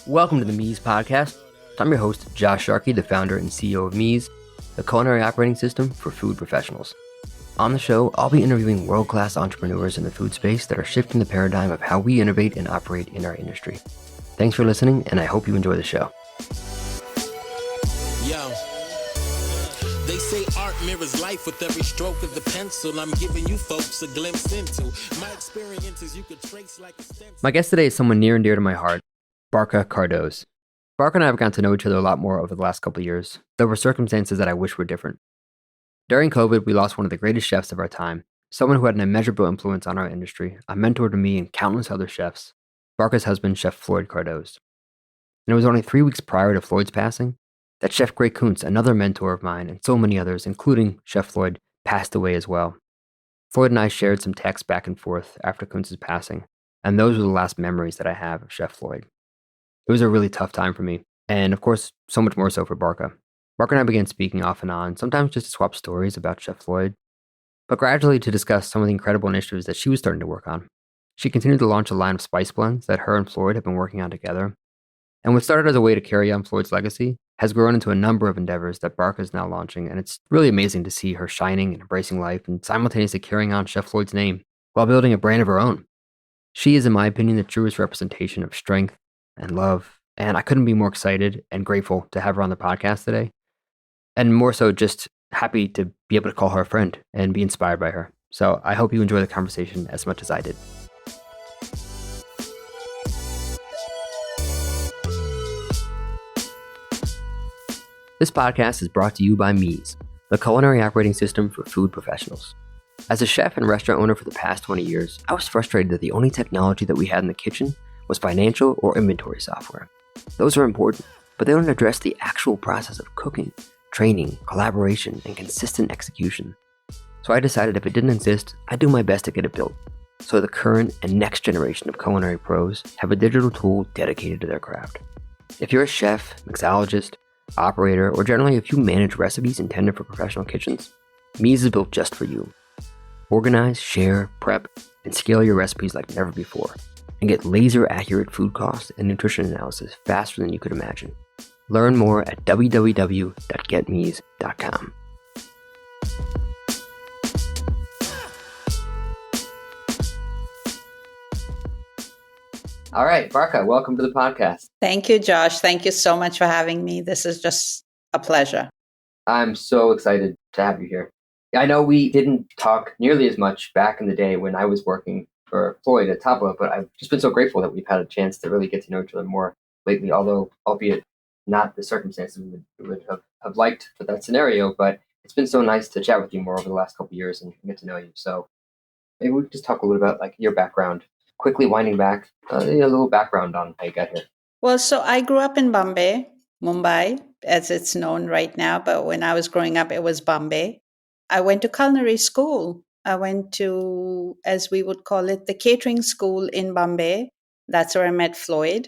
Welcome to the Mies Podcast. I'm your host, Josh Sharkey, the founder and CEO of Mies, the culinary operating system for food professionals. On the show, I'll be interviewing world-class entrepreneurs in the food space that are shifting the paradigm of how we innovate and operate in our industry. Thanks for listening, and I hope you enjoy the show. Yo, they say art mirrors life with every stroke of the pencil. I'm giving you folks a glimpse into my experiences you could trace like a stencil. My guest today is someone near and dear to my heart, Barkha Cardoz. Barkha and I have gotten to know each other a lot more over the last couple of years. There were circumstances that I wish were different. During COVID, we lost one of the greatest chefs of our time, someone who had an immeasurable influence on our industry, a mentor to me and countless other chefs, Barkha's husband, Chef Floyd Cardoz. And it was only 3 weeks prior to Floyd's passing that Chef Greg Kuntz, another mentor of mine, and so many others, including Chef Floyd, passed away as well. Floyd and I shared some texts back and forth after Kuntz's passing, and those were the last memories that I have of Chef Floyd. It was a really tough time for me, and of course, so much more so for Barkha. Barkha and I began speaking off and on, sometimes just to swap stories about Chef Floyd, but gradually to discuss some of the incredible initiatives that she was starting to work on. She continued to launch a line of spice blends that her and Floyd have been working on together, and what started as a way to carry on Floyd's legacy has grown into a number of endeavors that Barkha is now launching, and it's really amazing to see her shining and embracing life and simultaneously carrying on Chef Floyd's name while building a brand of her own. She is, in my opinion, the truest representation of strength and love, and I couldn't be more excited and grateful to have her on the podcast today, and more so just happy to be able to call her a friend and be inspired by her. So I hope you enjoy the conversation as much as I did. This podcast is brought to you by Mies, the culinary operating system for food professionals. As a chef and restaurant owner for the past 20 years, I was frustrated that the only technology that we had in the kitchen was financial or inventory software. Those are important, but they don't address the actual process of cooking, training, collaboration, and consistent execution. So I decided if it didn't exist, I'd do my best to get it built, so the current and next generation of culinary pros have a digital tool dedicated to their craft. If you're a chef, mixologist, operator, or generally if you manage recipes intended for professional kitchens, Mies is built just for you. Organize, share, prep, and scale your recipes like never before, and get laser-accurate food cost and nutrition analysis faster than you could imagine. Learn more at www.getmies.com. All right, Barkha, welcome to the podcast. Thank you, Josh. Thank you so much for having me. This is just a pleasure. I'm so excited to have you here. I know we didn't talk nearly as much back in the day when I was working for Floyd at Tabla, but I've just been so grateful that we've had a chance to really get to know each other more lately, although albeit not the circumstances we would have liked for that scenario, but it's been so nice to chat with you more over the last couple of years and get to know you. So maybe we could just talk a little bit about like your background, quickly winding back, a little background on how you got here. Well, so I grew up in Bombay, Mumbai, as it's known right now, but when I was growing up, it was Bombay. I went to culinary school. I went to, as we would call it, the catering school in Bombay. That's where I met Floyd.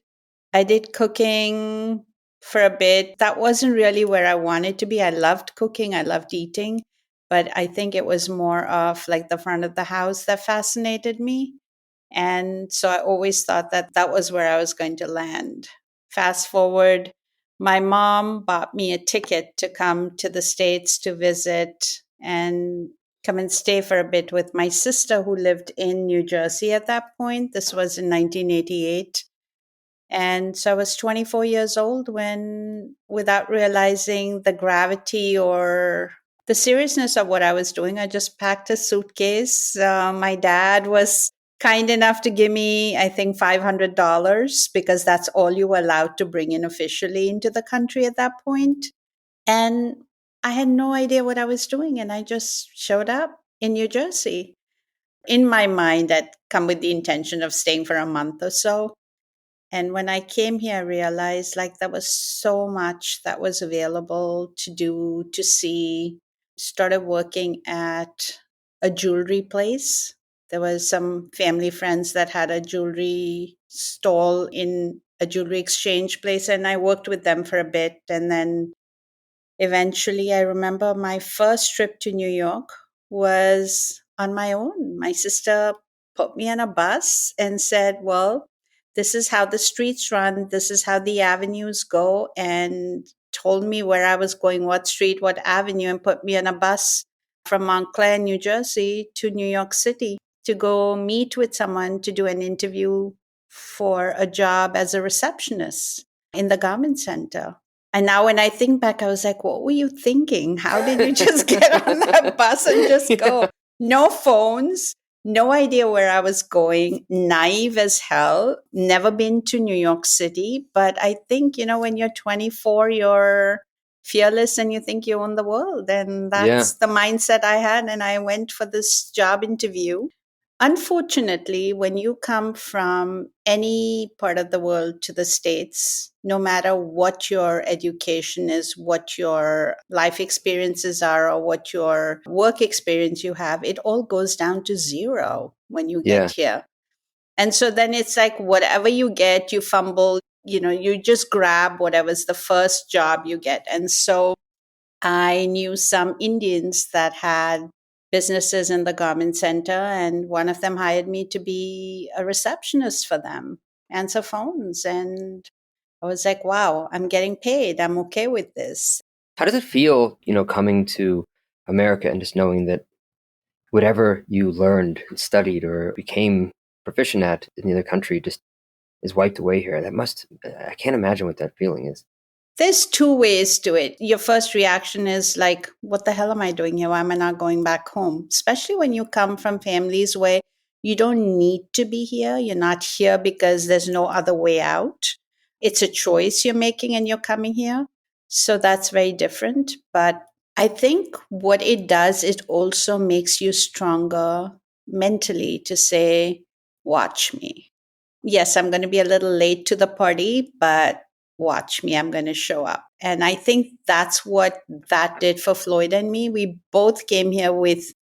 I did cooking for a bit. That wasn't really where I wanted to be. I loved cooking. I loved eating. But I think it was more of like the front of the house that fascinated me. And so I always thought that that was where I was going to land. Fast forward, my mom bought me a ticket to come to the States to visit and come and stay for a bit with my sister who lived in New Jersey at that point. This was in 1988. And so I was 24 years old when, without realizing the gravity or the seriousness of what I was doing, I just packed a suitcase. My dad was kind enough to give me, I think, $500 because that's all you were allowed to bring in officially into the country at that point. And I had no idea what I was doing. And I just showed up in New Jersey. In my mind, I'd come with the intention of staying for a month or so. And when I came here, I realized like there was so much that was available to do, to see. Started working at a jewelry place. There was some family friends that had a jewelry stall in a jewelry exchange place, and I worked with them for a bit. And then eventually, I remember my first trip to New York was on my own. My sister put me on a bus and said, well, this is how the streets run, this is how the avenues go, and told me where I was going, what street, what avenue, and put me on a bus from Montclair, New Jersey to New York City to go meet with someone to do an interview for a job as a receptionist in the garment center. And now when I think back, I was like, what were you thinking? How did you just get on that bus and just go? No phones, no idea where I was going, naive as hell, never been to New York City. But I think, when you're 24, you're fearless and you think you own the world. And that's the mindset I had. And I went for this job interview. Unfortunately, when you come from any part of the world to the States, no matter what your education is, what your life experiences are, or what your work experience you have, it all goes down to zero when you get here. And so then it's like whatever you get, you fumble, you just grab whatever's the first job you get. And so I knew some Indians that had businesses in the garment center, and one of them hired me to be a receptionist for them, answer phones. And I was like, wow, I'm getting paid. I'm okay with this. How does it feel, coming to America and just knowing that whatever you learned, studied, or became proficient at in the other country just is wiped away here? I can't imagine what that feeling is. There's two ways to it. Your first reaction is like, what the hell am I doing here? Why am I not going back home? Especially when you come from families where you don't need to be here. You're not here because there's no other way out. It's a choice you're making and you're coming here. So that's very different. But I think what it does, it also makes you stronger mentally to say, watch me. Yes, I'm going to be a little late to the party, but watch me, I'm going to show up. And I think that's what that did for Floyd and me. We both came here with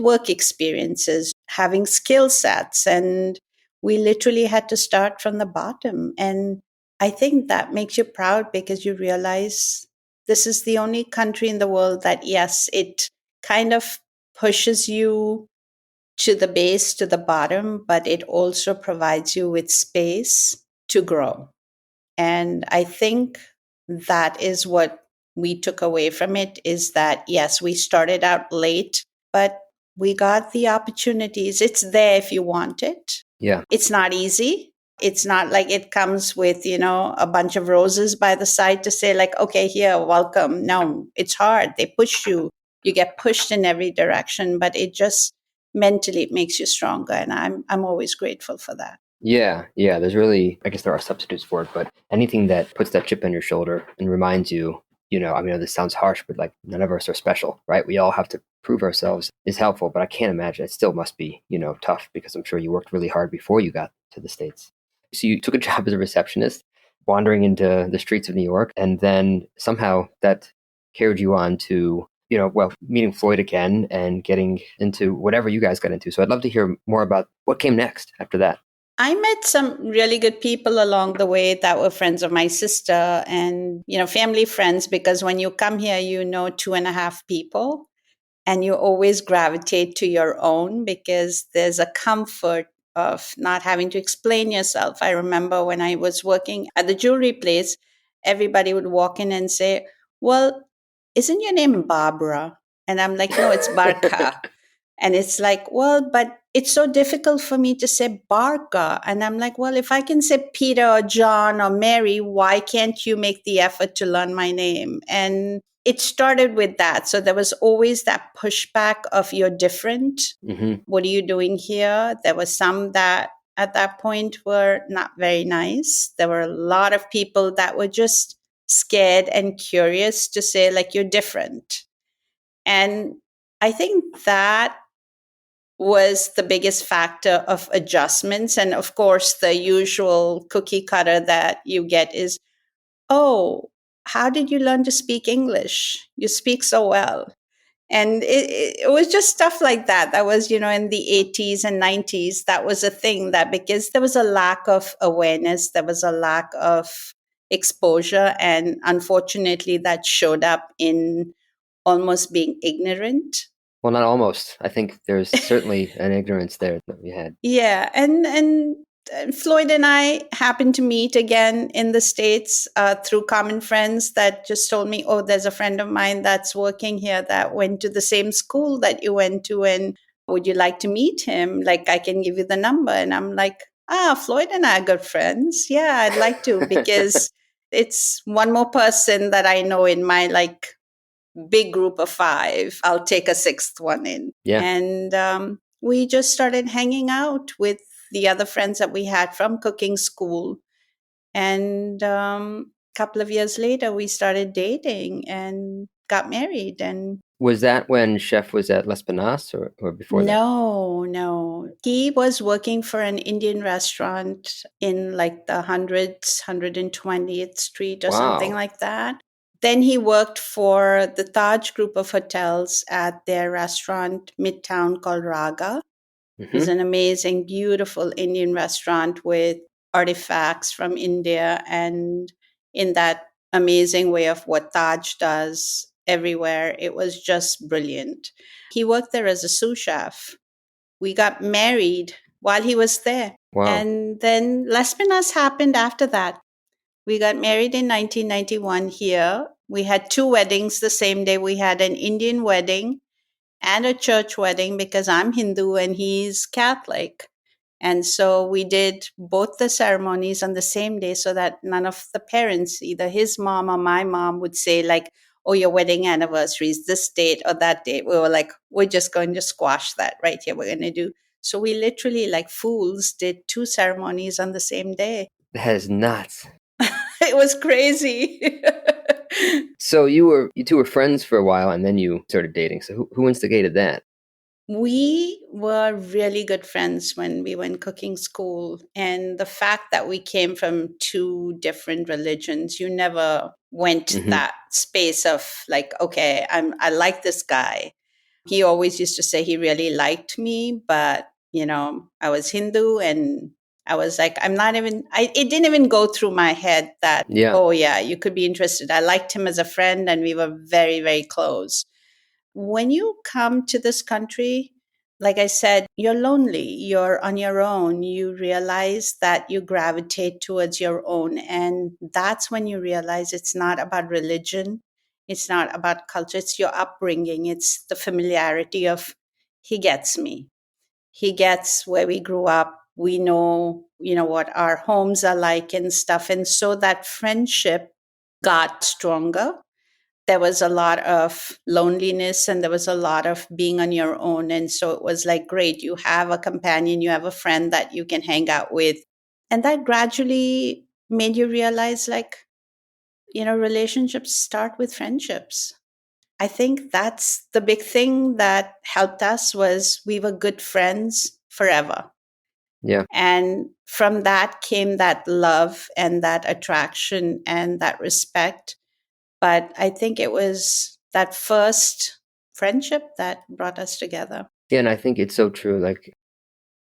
work experiences, having skill sets, and we literally had to start from the bottom. And I think that makes you proud because you realize this is the only country in the world that, yes, it kind of pushes you to the base, to the bottom, but it also provides you with space to grow. And I think that is what we took away from it, is that, yes, we started out late, but we got the opportunities. It's there if you want it. Yeah. It's not easy. It's not like it comes with, a bunch of roses by the side to say like, okay, here, welcome. No, it's hard. They push you. You get pushed in every direction, but it just mentally it makes you stronger. And I'm always grateful for that. Yeah. There's really, I guess there are substitutes for it, but anything that puts that chip on your shoulder and reminds you, this sounds harsh, but like none of us are special, right? We all have to prove ourselves is helpful, but I can't imagine it still must be, tough because I'm sure you worked really hard before you got to the States. So you took a job as a receptionist, wandering into the streets of New York, and then somehow that carried you on to, meeting Floyd again and getting into whatever you guys got into. So I'd love to hear more about what came next after that. I met some really good people along the way that were friends of my sister and, family friends, because when you come here, 2.5 people and you always gravitate to your own because there's a comfort of not having to explain yourself. I remember when I was working at the jewelry place, everybody would walk in and say, well, isn't your name Barbara? And I'm like, no, it's Barkha. And it's like, well, but it's so difficult for me to say Barkha. And I'm like, well, if I can say Peter or John or Mary, why can't you make the effort to learn my name? And it started with that. So there was always that pushback of you're different. Mm-hmm. What are you doing here? There were some that at that point were not very nice. There were a lot of people that were just scared and curious to say, like, you're different. And I think that was the biggest factor of adjustments. And of course, the usual cookie cutter that you get is, oh, how did you learn to speak English? You speak so well. And it was just stuff like that. That was, in the 80s and 90s, that was a thing that because there was a lack of awareness, there was a lack of exposure. And unfortunately, that showed up in almost being ignorant. Well, not almost. I think there's certainly an ignorance there that we had. Yeah. And Floyd and I happened to meet again in the States through common friends that just told me, oh, there's a friend of mine that's working here that went to the same school that you went to. And would you like to meet him? Like, I can give you the number. And I'm like, Floyd and I are good friends. Yeah, I'd like to, because it's one more person that I know in my like big group of 5. I'll take a 6th one in. Yeah. And we just started hanging out with the other friends that we had from cooking school. And a couple of years later, we started dating and got married. And Was that when Chef was at L'Espinasse or before that? no. He was working for an Indian restaurant in like the 120th Street or something like that. Then he worked for the Taj group of hotels at their restaurant Midtown called Raga. It's an amazing, beautiful Indian restaurant with artifacts from India, and in that amazing way of what Taj does everywhere. It was just brilliant. He worked there as a sous chef. We got married while he was there. Wow. And then L'Espinasse happened after that. We got married in 1991 here. We had 2 weddings the same day. We had an Indian wedding and a church wedding because I'm Hindu and he's Catholic. And so we did both the ceremonies on the same day so that none of the parents, either his mom or my mom, would say like, oh, your wedding anniversary is this date or that date. We were like, we're just going to squash that right here. We're going to do. So we literally, like fools, did 2 ceremonies on the same day. That is nuts. It was crazy. So you 2 were friends for a while and then you started dating. So who instigated that? We were really good friends when we were in cooking school. And the fact that we came from 2 different religions, you never went that space of like, okay, I like this guy. He always used to say he really liked me, but I was Hindu and I was like, it didn't even go through my head that, oh yeah, you could be interested. I liked him as a friend and we were very, very close. When you come to this country, like I said, you're lonely, you're on your own. You realize that you gravitate towards your own. And that's when you realize it's not about religion. It's not about culture. It's your upbringing. It's the familiarity of he gets me. He gets where we grew up. We know, what our homes are like and stuff. And so that friendship got stronger. There was a lot of loneliness and there was a lot of being on your own. And so it was like, great, you have a companion, you have a friend that you can hang out with. And that gradually made you realize like, relationships start with friendships. I think that's the big thing that helped us was we were good friends forever. Yeah. And from that came that love and that attraction and that respect. But I think it was that first friendship that brought us together. Yeah, and I think it's so true. Like,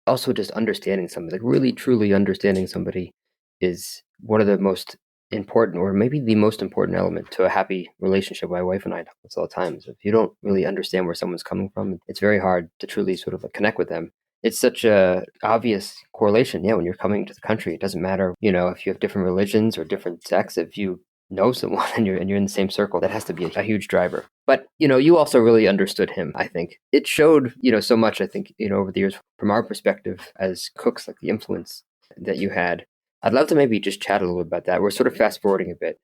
also just understanding somebody, like really truly understanding somebody is one of the most important, or maybe the most important element to a happy relationship. My wife and I talk this all the time. Is if you don't really understand where someone's coming from, it's very hard to truly sort of like connect with them. It's such a obvious correlation. Yeah, when you're coming to the country, it doesn't matter, if you have different religions or different sects, if you know someone and you're in the same circle, that has to be a huge driver. But, you also really understood him, I think. It showed, so much, I think, over the years from our perspective as cooks, like the influence that you had. I'd love to maybe just chat a little bit about that. We're sort of fast forwarding a bit.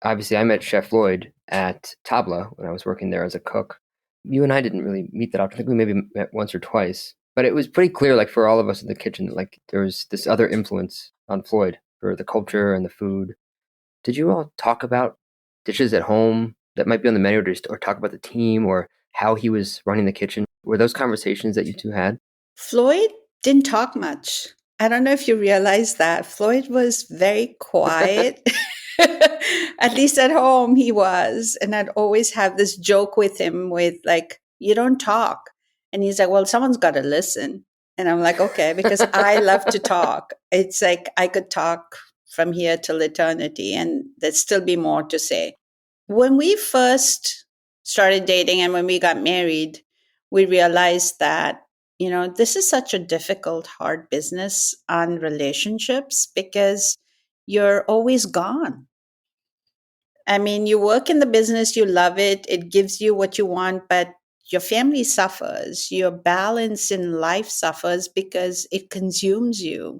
Obviously, I met Chef Floyd at Tabla when I was working there as a cook. You and I didn't really meet that often. I think we maybe met once or twice. But it was pretty clear, like for all of us in the kitchen, like there was this other influence on Floyd for the culture and the food. Did you all talk about dishes at home that might be on the menu, or talk about the team or how he was running the kitchen? Were those conversations that you 2 had? Floyd didn't talk much. I don't know if you realize that. Floyd was very quiet. At least at home he was. And I'd always have this joke with him with like, you don't talk. And he's like, well, someone's got to listen. And I'm like, okay, because I love to talk. It's like I could talk from here till eternity and there'd still be more to say. When we first started dating and when we got married, we realized that this is such a difficult, hard business on relationships because you're always gone. I mean, you work in the business, you love it, it gives you what you want, but your family suffers. Your balance in life suffers because it consumes you.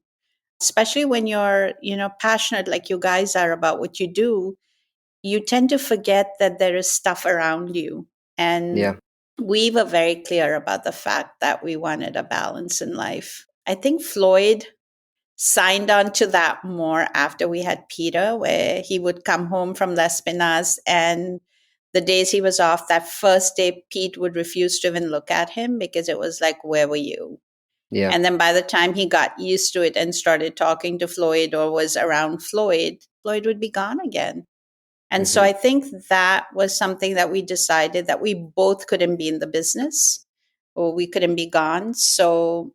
Especially when you're, passionate like you guys are about what you do, you tend to forget that there is stuff around you. And Yeah. we were very clear about the fact that we wanted a balance in life. I think Floyd signed on to that more after we had Peter, where he would come home from Les Pinas, and the days he was off, that first day, Pete would refuse to even look at him because it was like, where were you? Yeah. And then by the time he got used to it and started talking to Floyd or was around Floyd, Floyd would be gone again. And so I think that was something that we decided that we both couldn't be in the business or we couldn't be gone. So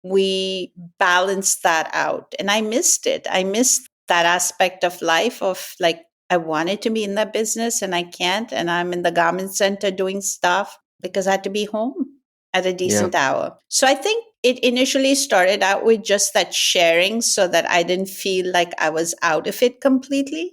we balanced that out. And I missed it. I missed that aspect of life of like, I wanted to be in that business and I can't. And I'm in the garment center doing stuff because I had to be home at a decent hour. So I think it initially started out with just that sharing so that I didn't feel like I was out of it completely.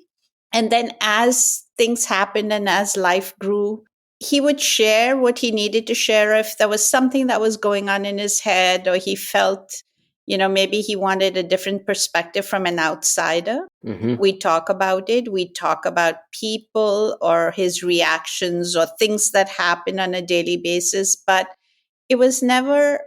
And then as things happened and as life grew, he would share what he needed to share if there was something that was going on in his head or he felt, maybe he wanted a different perspective from an outsider. We talk about it. We talk about people or his reactions or things that happen on a daily basis. But it was never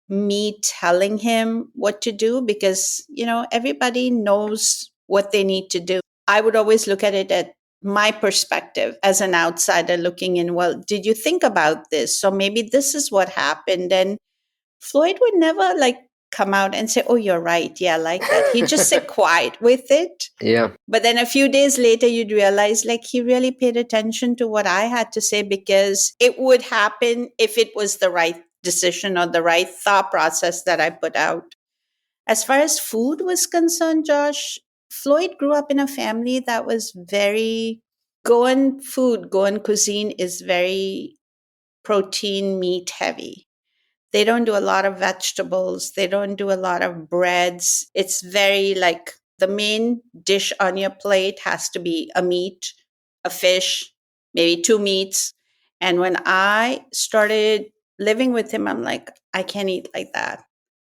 me telling him what to do because, everybody knows what they need to do. I would always look at it at my perspective as an outsider looking in. Well, did you think about this? So maybe this is what happened. And Floyd would never come out and say, oh, you're right. Yeah, I like that. He'd just sit quiet with it. Yeah. But then a few days later, you'd realize he really paid attention to what I had to say because it would happen if it was the right decision or the right thought process that I put out. As far as food was concerned, Josh, Floyd grew up in a family that was very Goan cuisine is very protein, meat heavy. They don't do a lot of vegetables. They don't do a lot of breads. It's very the main dish on your plate has to be a meat, a fish, maybe two meats. And when I started living with him, I'm like, I can't eat like that.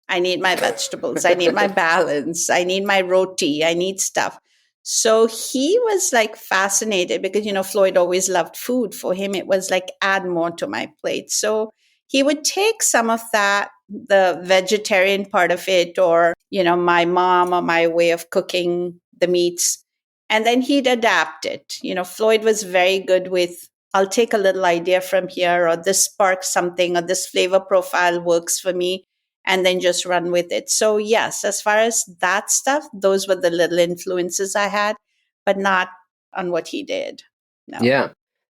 I need my vegetables. I need my balance. I need my roti. I need stuff. So he was fascinated because, Floyd always loved food. For him, it was add more to my plate. So he would take some of that, the vegetarian part of it, or, my mom or my way of cooking the meats, and then he'd adapt it. Floyd was very good with, I'll take a little idea from here, or this sparks something, or this flavor profile works for me, and then just run with it. So yes, as far as that stuff, those were the little influences I had, but not on what he did. No. Yeah.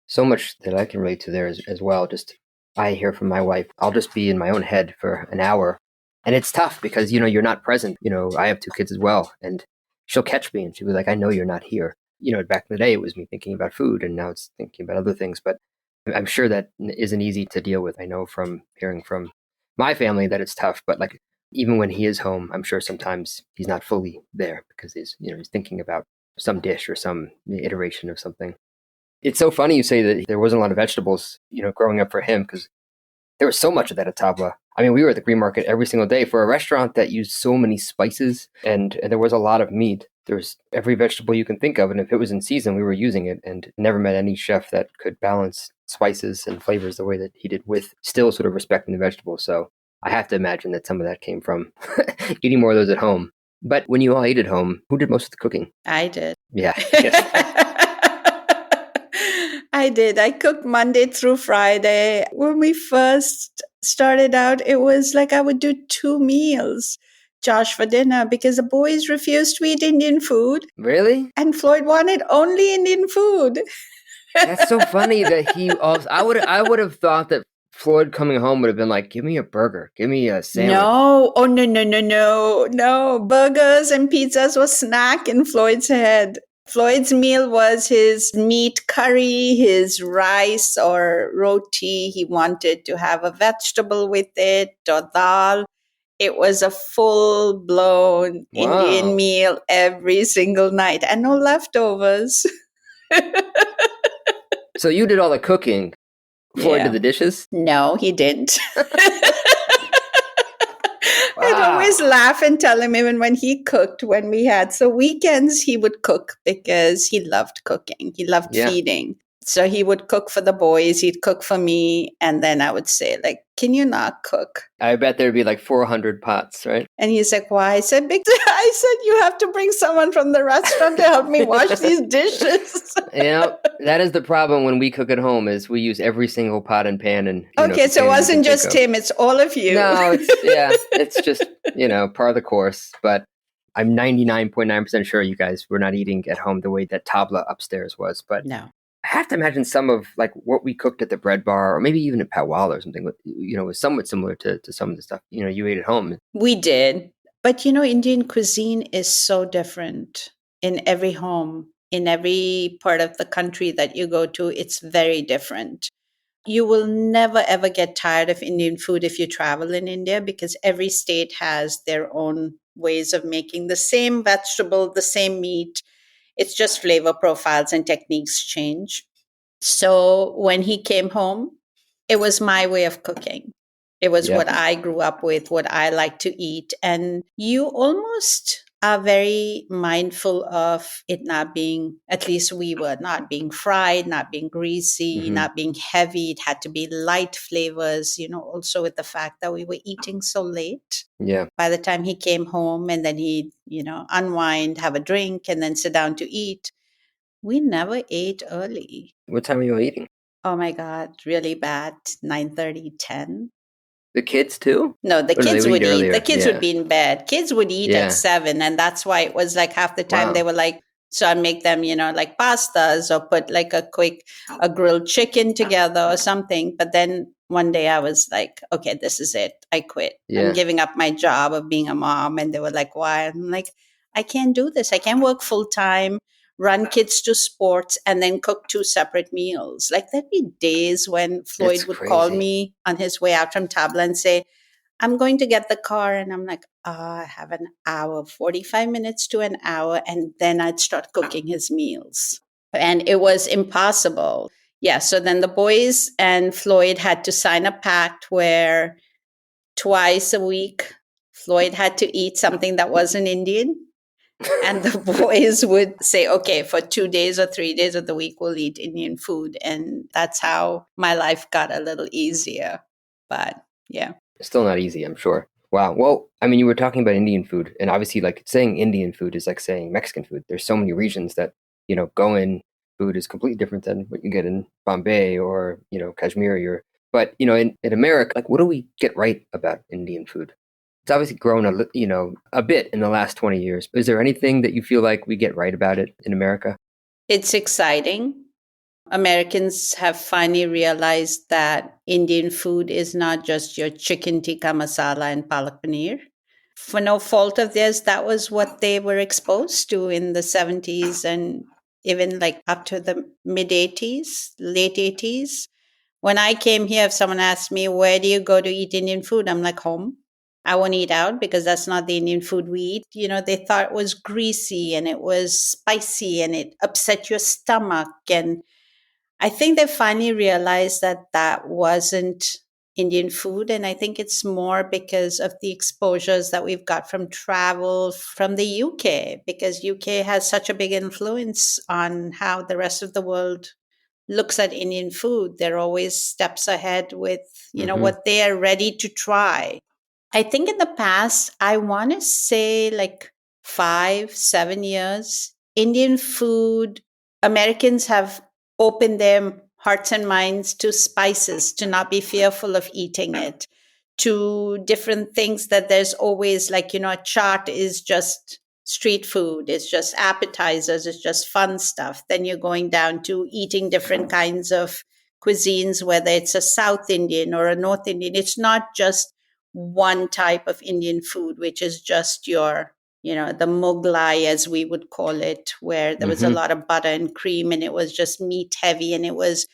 So much that I can relate to there as well. Just I hear from my wife, I'll just be in my own head for an hour. And it's tough because, you're not present. I have two kids as well. And she'll catch me and she'll be like, I know you're not here. Back in the day, it was me thinking about food and now it's thinking about other things. But I'm sure that isn't easy to deal with. I know from hearing from my family that it's tough. But even when he is home, I'm sure sometimes he's not fully there because he's thinking about some dish or some iteration of something. It's so funny you say that there wasn't a lot of vegetables, growing up for him because there was so much of that at Tabla. I mean, we were at the green market every single day for a restaurant that used so many spices and there was a lot of meat. There was every vegetable you can think of. And if it was in season, we were using it and never met any chef that could balance spices and flavors the way that he did with still sort of respecting the vegetables. So I have to imagine that some of that came from eating more of those at home. But when you all ate at home, who did most of the cooking? I did. Yeah. I did. I cooked Monday through Friday. When we first started out, it was I would do 2 meals, Josh, for dinner because the boys refused to eat Indian food. Really? And Floyd wanted only Indian food. That's so funny that he also, I would have thought that Floyd coming home would have been like, give me a burger, give me a sandwich. No. Oh, no. Burgers and pizzas were snack in Floyd's head. Floyd's meal was his meat curry, his rice or roti. He wanted to have a vegetable with it, or dal. It was a full blown Indian meal every single night and no leftovers. So you did all the cooking. Floyd did the dishes? No, he didn't. I'd always laugh and tell him even when he cooked, when we had weekends, he would cook because he loved cooking. He loved feeding. So he would cook for the boys, he'd cook for me, and then I would say, like, can you not cook? I bet there'd be like 400 pots, right? And he's like, why? I said, you have to bring someone from the restaurant to help me wash these dishes. That is the problem when we cook at home is we use every single pot and pan. And okay, so it wasn't just him, it's all of you. No, it's just, part of the course. But I'm 99.9% sure you guys were not eating at home the way that tabla upstairs was. But no. I have to imagine some of like what we cooked at the bread bar, or maybe even at Powwow or something, was somewhat similar to some of the stuff, you ate at home. We did. But, Indian cuisine is so different in every home, in every part of the country that you go to. It's very different. You will never, ever get tired of Indian food if you travel in India, because every state has their own ways of making the same vegetable, the same meat. It's just flavor profiles and techniques change. So when he came home, it was my way of cooking. It was what I grew up with, what I like to eat. And you almost are very mindful of it not being, at least we were, not being fried, not being greasy, not being heavy. It had to be light flavors, also with the fact that we were eating so late. Yeah. By the time he came home and then he'd, unwind, have a drink, and then sit down to eat, we never ate early. What time were you eating? Oh my God, really bad. 9:30, 10. The kids too? No, the kids would eat. Earlier? The kids would be in bed. Kids would eat at 7. And that's why it was like half the time they were like, so I'd make them, like pastas or put like a grilled chicken together or something. But then one day I was like, okay, this is it. I quit. I'm giving up my job of being a mom. And they were like, why? I'm like, I can't do this. I can't work full time, run kids to sports, and then cook 2 separate meals. Like there'd be days when Floyd would call me on his way out from Tabla and say, I'm going to get the car. And I'm like, I have an hour, 45 minutes to an hour. And then I'd start cooking his meals. And it was impossible. Yeah. So then the boys and Floyd had to sign a pact where twice a week, Floyd had to eat something that wasn't Indian. And the boys would say, okay, for 2 days or 3 days of the week, we'll eat Indian food. And that's how my life got a little easier. But yeah. Still not easy, I'm sure. Wow. Well, I mean, you were talking about Indian food, and obviously like saying Indian food is like saying Mexican food. There's so many regions that, Goan food is completely different than what you get in Bombay or, Kashmir. But, in America, like what do we get right about Indian food? It's obviously grown a bit in the last 20 years. Is there anything that you feel like we get right about it in America? It's exciting. Americans have finally realized that Indian food is not just your chicken tikka masala and palak paneer. For no fault of theirs, that was what they were exposed to in the 70s and even like up to the mid 80s, late 80s. When I came here, if someone asked me, where do you go to eat Indian food? I'm like, home. I won't eat out because that's not the Indian food we eat. They thought it was greasy and it was spicy and it upset your stomach. And I think they finally realized that that wasn't Indian food. And I think it's more because of the exposures that we've got from travel from the UK, because UK has such a big influence on how the rest of the world looks at Indian food. They're always steps ahead with, what they are ready to try. I think in the past, I want to say like 5-7 years, Indian food, Americans have opened their hearts and minds to spices, to not be fearful of eating it, to different things that there's always like, a chaat is just street food, it's just appetizers, it's just fun stuff. Then you're going down to eating different kinds of cuisines, whether it's a South Indian or a North Indian. It's not just one type of Indian food, which is just your the Mughlai, as we would call it, where there was a lot of butter and cream and it was just meat heavy, and it was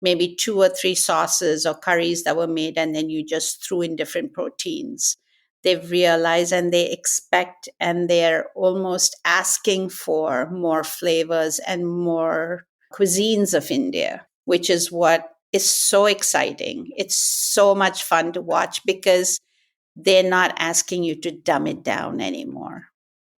maybe 2 or 3 sauces or curries that were made, and then you just threw in different proteins. They've realized and they expect, and they're almost asking for more flavors and more cuisines of India, which is what is so exciting. It's so much fun to watch because they're not asking you to dumb it down anymore.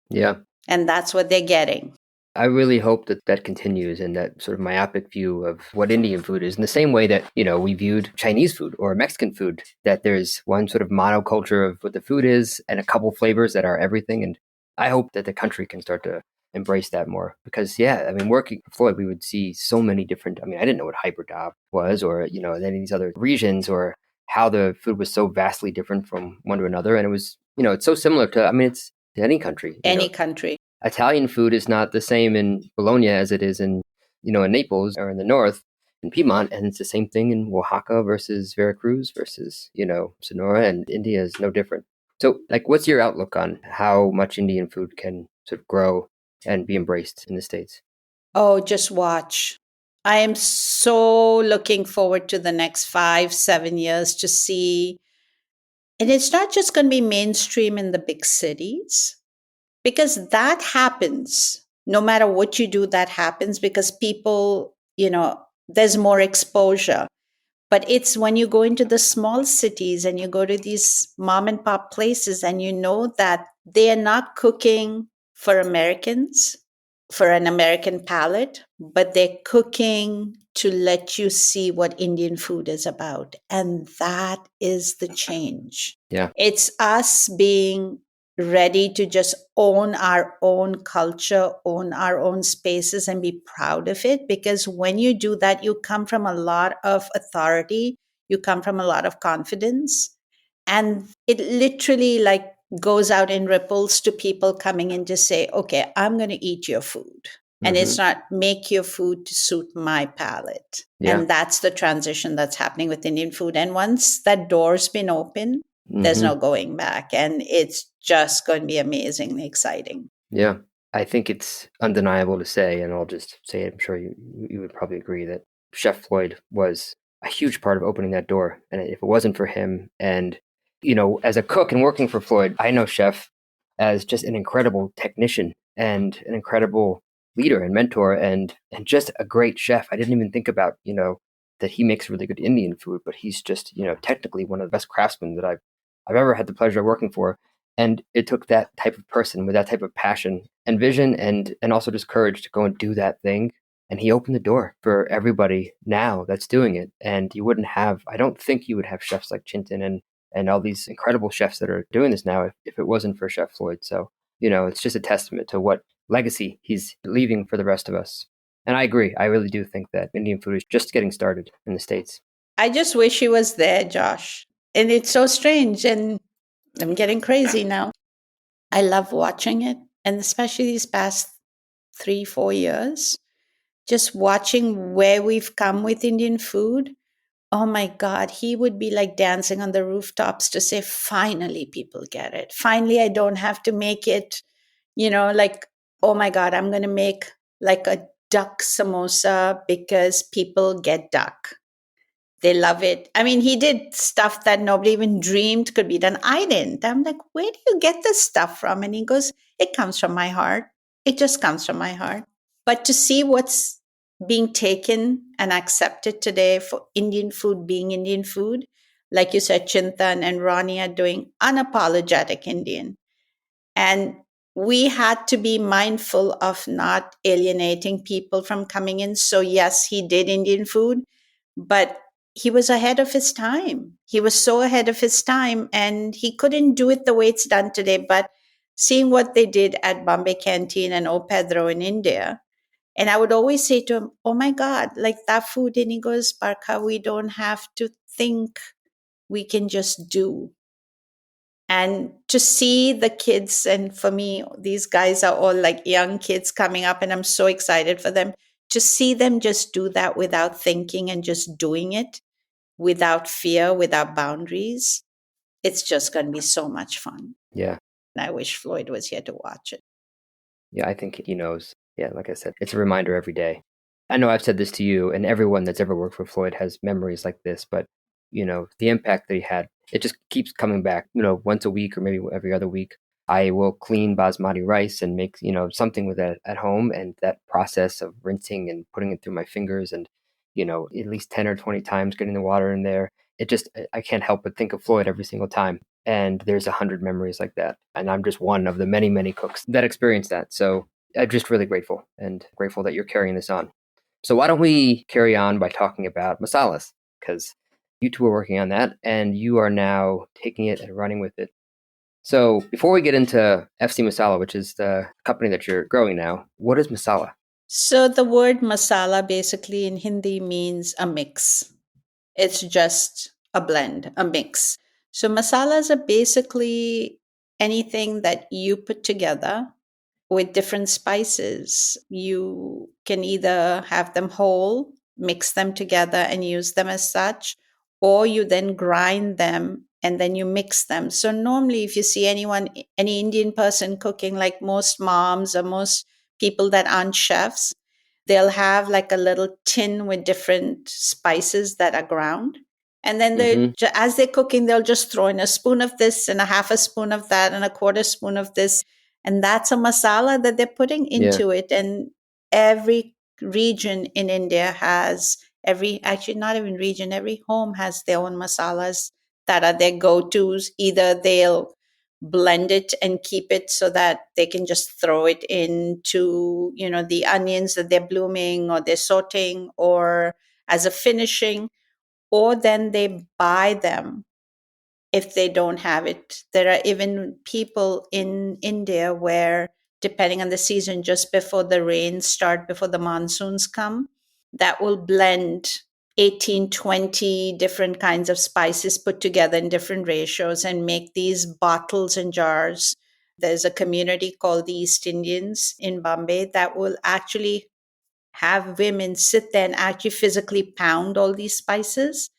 Yeah. And that's what they're getting. I really hope that that continues, and that sort of myopic view of what Indian food is, in the same way that, we viewed Chinese food or Mexican food, that there's one sort of monoculture of what the food is and a couple flavors that are everything. And I hope that the country can start to embrace that more, because, working for Floyd, we would see so many different, I didn't know what hyperdab was, or, any of these other regions, or how the food was so vastly different from one to another. And it was, it's so similar to, it's to any country. Any country. Italian food is not the same in Bologna as it is in, in Naples or in the north, in Piedmont. And it's the same thing in Oaxaca versus Veracruz versus, Sonora, and India is no different. So, what's your outlook on how much Indian food can sort of grow and be embraced in the States? Oh, just watch. I am so looking forward to the next 5-7 years to see. And it's not just going to be mainstream in the big cities, because that happens. No matter what you do, that happens because people, there's more exposure. But it's when you go into the small cities and you go to these mom and pop places and you know that they are not cooking for Americans, for an American palate, but they're cooking to let you see what Indian food is about. And that is the change. Yeah. It's us being ready to just own our own culture, own our own spaces, and be proud of it. Because when you do that, you come from a lot of authority, you come from a lot of confidence, and it literally goes out in ripples to people coming in to say, okay, I'm going to eat your food. And it's not make your food to suit my palate. Yeah. And that's the transition that's happening with Indian food. And once that door's been open, there's no going back. And it's just going to be amazingly exciting. Yeah. I think it's undeniable to say, and I'll just say it, I'm sure you would probably agree, that Chef Floyd was a huge part of opening that door. And if it wasn't for him, and, as a cook and working for Floyd, I know Chef as just an incredible technician and an incredible leader and mentor and just a great chef. I didn't even think about, that he makes really good Indian food, but he's just, technically one of the best craftsmen that I've ever had the pleasure of working for. And it took that type of person with that type of passion and vision and also just courage to go and do that thing. And he opened the door for everybody now that's doing it. And I don't think you would have chefs like Chintan and all these incredible chefs that are doing this now if it wasn't for Chef Floyd. So, it's just a testament to what legacy he's leaving for the rest of us. And I agree. I really do think that Indian food is just getting started in the States. I just wish he was there, Josh. And it's so strange. And I'm getting crazy now. I love watching it. And especially these past 3-4 years, just watching where we've come with Indian food. Oh my God, he would be dancing on the rooftops to say, finally, people get it. Finally, I don't have to make it, oh my God, I'm going to make a duck samosa because people get duck. They love it. He did stuff that nobody even dreamed could be done. I didn't. I'm like, where do you get this stuff from? And he goes, it comes from my heart. It just comes from my heart. But to see what's being taken and accepted today for Indian food being Indian food, like you said, Chintan and Ronnie are doing unapologetic Indian. And we had to be mindful of not alienating people from coming in. So yes, he did Indian food, but he was ahead of his time. He was so ahead of his time, and he couldn't do it the way it's done today. But seeing what they did at Bombay Canteen and O Pedro in India, and I would always say to him, oh my God, that food. And he goes, Barkha, we don't have to think. We can just do. And to see the kids, and for me, these guys are all young kids coming up, and I'm so excited for them. To see them just do that without thinking and just doing it without fear, without boundaries, it's just going to be so much fun. Yeah. And I wish Floyd was here to watch it. Yeah, I think he knows. Yeah, like I said, it's a reminder every day. I know I've said this to you, and everyone that's ever worked for Floyd has memories like this, but, the impact that he had, it just keeps coming back, once a week or maybe every other week. I will clean basmati rice and make, something with that at home. And that process of rinsing and putting it through my fingers and, at least 10 or 20 times getting the water in there. I can't help but think of Floyd every single time. And there's 100 memories like that. And I'm just one of the many, many cooks that experience that. So I'm just really grateful that you're carrying this on. So why don't we carry on by talking about masalas? Because you two are working on that and you are now taking it and running with it. So before we get into FC Masala, which is the company that you're growing now, what is masala? So the word masala basically in Hindi means a mix. It's just a blend, a mix. So masalas are basically anything that you put together with different spices. You can either have them whole, mix them together and use them as such, or you then grind them and then you mix them. So normally if you see any Indian person cooking, like most moms or most people that aren't chefs, they'll have like a little tin with different spices that are ground. And then as they're cooking, they'll just throw in a spoon of this and a half a spoon of that and a quarter spoon of this. And that's a masala that they're putting into it. And every region in India has not even region, every home has their own masalas that are their go-tos. Either they'll blend it and keep it so that they can just throw it into, the onions that they're blooming or they're sauteing or as a finishing, or then they buy them if they don't have it. There are even people in India where, depending on the season, just before the rains start, before the monsoons come, that will blend 18, 20 different kinds of spices put together in different ratios and make these bottles and jars. There's a community called the East Indians in Bombay that will actually have women sit there and actually physically pound all these spices.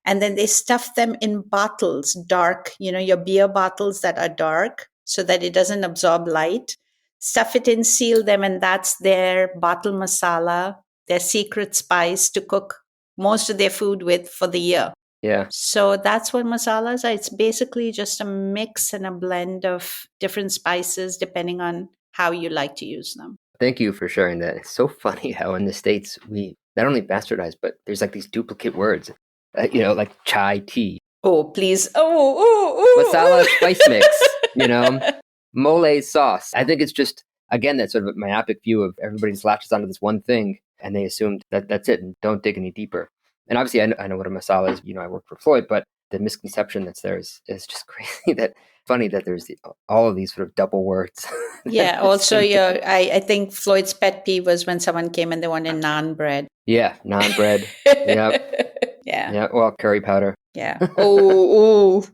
And then they stuff them in bottles, dark, your beer bottles that are dark so that it doesn't absorb light. Stuff it in, seal them, and that's their bottle masala, their secret spice to cook most of their food with for the year. Yeah. So that's what masalas are. It's basically just a mix and a blend of different spices depending on how you like to use them. Thank you for sharing that. It's so funny how in the States we not only bastardize, but there's like these duplicate words, like chai tea. Oh, please. Oh. Masala spice mix, mole sauce. I think it's just, again, that sort of myopic view of everybody just latches onto this one thing and they assume that that's it and don't dig any deeper. And obviously I know what a masala is. I work for Floyd, but the misconception that's there is just crazy funny that there's all of these sort of double words. Yeah. Also, I think Floyd's pet peeve was when someone came and they wanted naan bread. Yeah, naan bread. Yep. Yeah. Yeah. Well, curry powder. Yeah. Oh.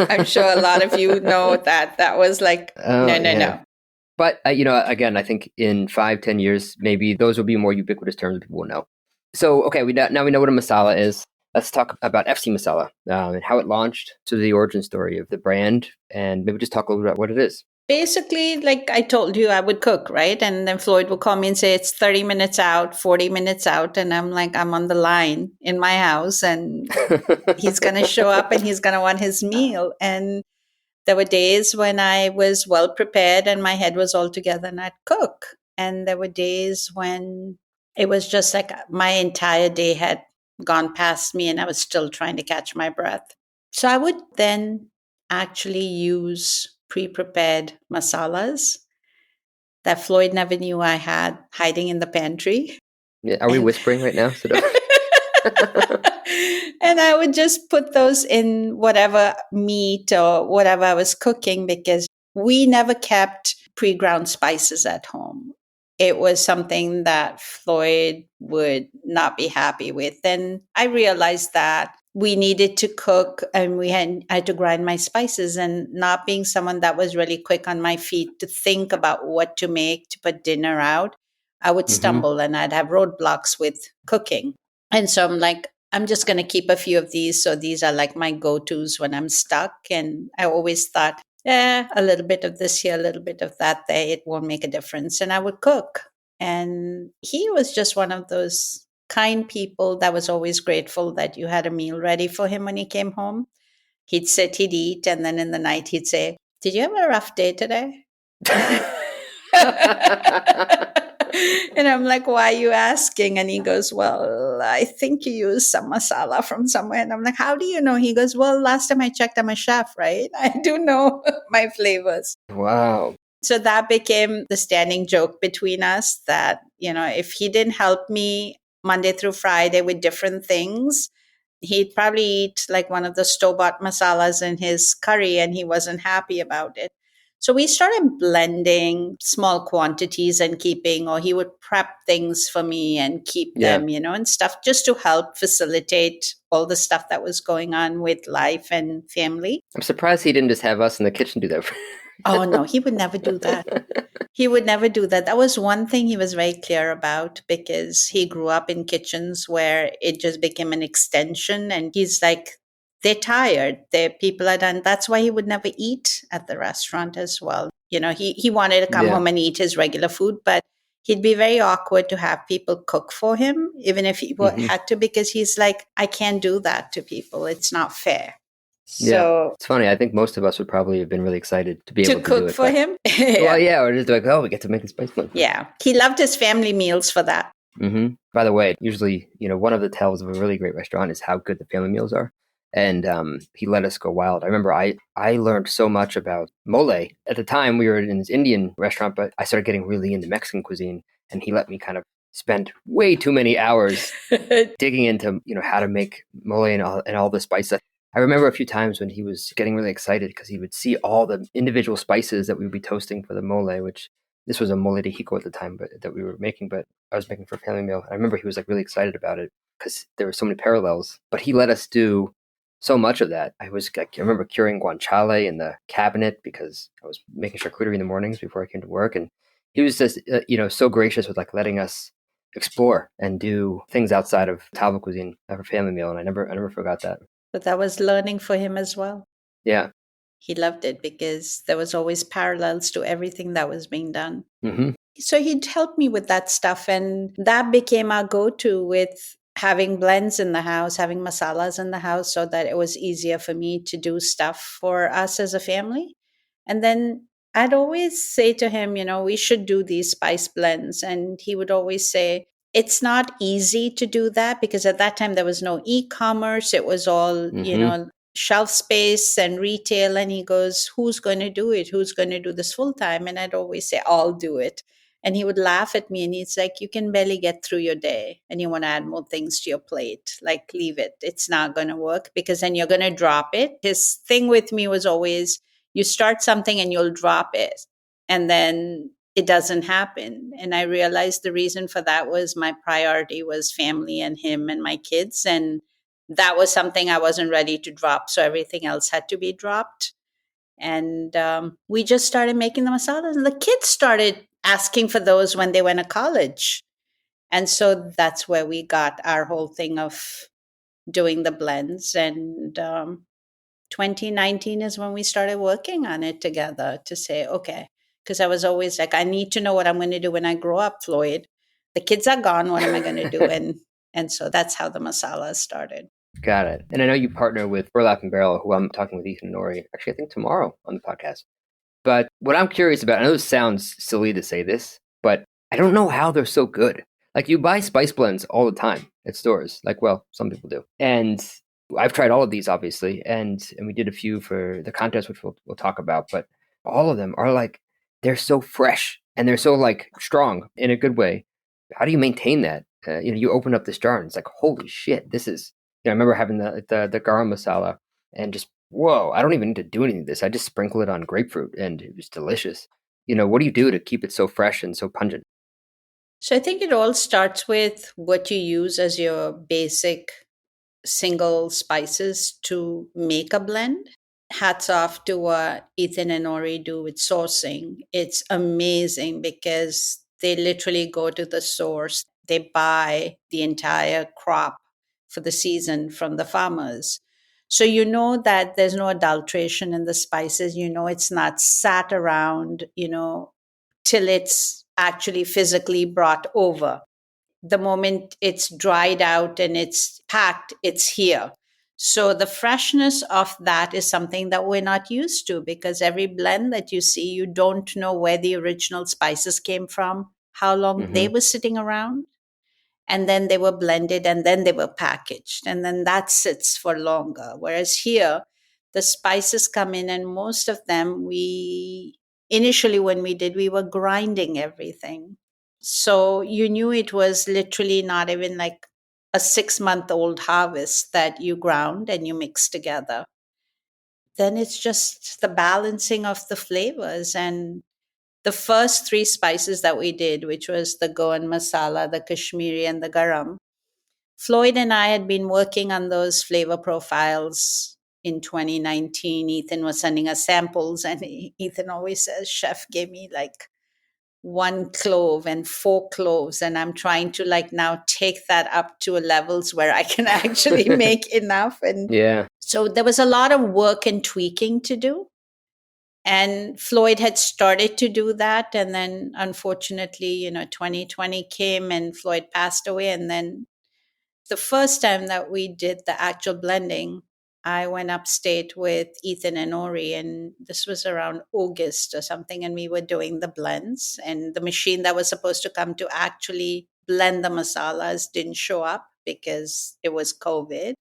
I'm sure a lot of you know that was like no. But again, I think in 5-10 years, maybe those will be more ubiquitous terms that people will know. So, okay, now we know what a masala is. Let's talk about FC Masala and how it launched, to the origin story of the brand, and maybe just talk a little bit about what it is. Basically, like I told you, I would cook, right? And then Floyd would call me and say, it's 30 minutes out, 40 minutes out. And I'm like, I'm on the line in my house and he's going to show up and he's going to want his meal. And there were days when I was well prepared and my head was all together and I'd cook. And there were days when it was just like my entire day had gone past me and I was still trying to catch my breath. So I would then actually use pre-prepared masalas that Floyd never knew I had hiding in the pantry. Yeah, are we whispering right now? And I would just put those in whatever meat or whatever I was cooking because we never kept pre-ground spices at home. It was something that Floyd would not be happy with. And I realized that we needed to cook and I had to grind my spices, and not being someone that was really quick on my feet to think about what to make to put dinner out, I would stumble and I'd have roadblocks with cooking. And so I'm like, I'm just going to keep a few of these. So these are like my go-tos when I'm stuck. And I always thought Yeah, a little bit of this here, a little bit of that there, it won't make a difference. And I would cook. And he was just one of those kind people that was always grateful that you had a meal ready for him when he came home. He'd sit, he'd eat, and then in the night he'd say, "Did you have a rough day today?" And I'm like, "Why are you asking?" And he goes, "Well, I think you used some masala from somewhere." And I'm like, "How do you know?" He goes, "Well, last time I checked, I'm a chef, right? I do know my flavors." Wow. So that became the standing joke between us that, if he didn't help me Monday through Friday with different things, he'd probably eat like one of the store-bought masalas in his curry and he wasn't happy about it. So we started blending small quantities and keeping, or he would prep things for me and keep Yeah. them, and stuff just to help facilitate all the stuff that was going on with life and family. I'm surprised he didn't just have us in the kitchen do that. Oh, no, he would never do that. He would never do that. That was one thing he was very clear about because he grew up in kitchens where it just became an extension. And he's like, they're tired. Their people are done. That's why he would never eat at the restaurant as well. He wanted to come Yeah. home and eat his regular food, but he'd be very awkward to have people cook for him, even if he had to, because he's like, I can't do that to people. It's not fair. Yeah. So It's funny. I think most of us would probably have been really excited to be able to cook do it. for him. Well, yeah, or just like, oh, we get to make a spice blend. Yeah. He loved his family meals for that. By the way, usually, one of the tells of a really great restaurant is how good the family meals are. And he let us go wild. I remember I learned so much about mole. At the time, we were in this Indian restaurant, but I started getting really into Mexican cuisine. And he let me kind of spend way too many hours digging into, how to make mole and all the spices. I remember a few times when he was getting really excited because he would see all the individual spices that we would be toasting for the mole, which this was a mole de jico at the time, but that we were making, but I was making for a family meal. I remember he was like really excited about it because there were so many parallels, but he let us do so much of that. I remember curing guanciale in the cabinet because I was making charcuterie in the mornings before I came to work. And he was just, so gracious with like letting us explore and do things outside of Taiwan cuisine for family meal. And I never forgot that. But that was learning for him as well. Yeah. He loved it because there was always parallels to everything that was being done. Mm-hmm. So he'd help me with that stuff. And that became our go-to with having blends in the house, having masalas in the house so that it was easier for me to do stuff for us as a family. And then I'd always say to him, we should do these spice blends. And he would always say, it's not easy to do that because at that time there was no e-commerce. It was all, shelf space and retail. And he goes, who's going to do it? Who's going to do this full time? And I'd always say, I'll do it. And he would laugh at me and he's like, you can barely get through your day and you want to add more things to your plate. Like, leave it. It's not going to work because then you're going to drop it. His thing with me was always, you start something and you'll drop it. And then it doesn't happen. And I realized the reason for that was my priority was family and him and my kids. And that was something I wasn't ready to drop. So everything else had to be dropped. And we just started making the masalas. And the kids started asking for those when they went to college. And so that's where we got our whole thing of doing the blends. And 2019 is when we started working on it together to say, okay, because I was always like, I need to know what I'm going to do when I grow up, Floyd. The kids are gone. What am I going to do? And so that's how the masala started. Got it. And I know you partner with Burlap Barrel, who I'm talking with Ethan and Nori, actually, I think tomorrow on the podcast. But what I'm curious about, I know this sounds silly to say this, but I don't know how they're so good. Like, you buy spice blends all the time at stores. Like, well, some people do. And I've tried all of these, obviously, and we did a few for the contest, which we'll talk about. But all of them are like, they're so fresh and they're so like strong in a good way. How do you maintain that? You open up this jar and it's like, holy shit, this is. I remember having the garam masala and just, whoa, I don't even need to do anything to this. I just sprinkle it on grapefruit and it was delicious. What do you do to keep it so fresh and so pungent? So I think it all starts with what you use as your basic single spices to make a blend. Hats off to what Ethan and Ori do with sourcing. It's amazing because they literally go to the source. They buy the entire crop for the season from the farmers. So you know that there's no adulteration in the spices. You know it's not sat around, till it's actually physically brought over. The moment it's dried out and it's packed, it's here. So the freshness of that is something that we're not used to, because every blend that you see, you don't know where the original spices came from, how long they Mm-hmm. were sitting around, and then they were blended and then they were packaged, and then that sits for longer. Whereas here, the spices come in, and most of them, we initially, when we did, we were grinding everything. So you knew it was literally not even like a 6 month old harvest that you ground and you mix together. Then it's just the balancing of the flavors. And the first three spices that we did, which was the Goan masala, the Kashmiri, and the garam, Floyd and I had been working on those flavor profiles in 2019. Ethan was sending us samples, and Ethan always says, Chef gave me like one clove and four cloves, and I'm trying to like now take that up to levels where I can actually make enough. And Yeah. so there was a lot of work and tweaking to do. And Floyd had started to do that. And then unfortunately, 2020 came and Floyd passed away. And then the first time that we did the actual blending, I went upstate with Ethan and Ori, and this was around August or something, and we were doing the blends. And the machine that was supposed to come to actually blend the masalas didn't show up because it was COVID.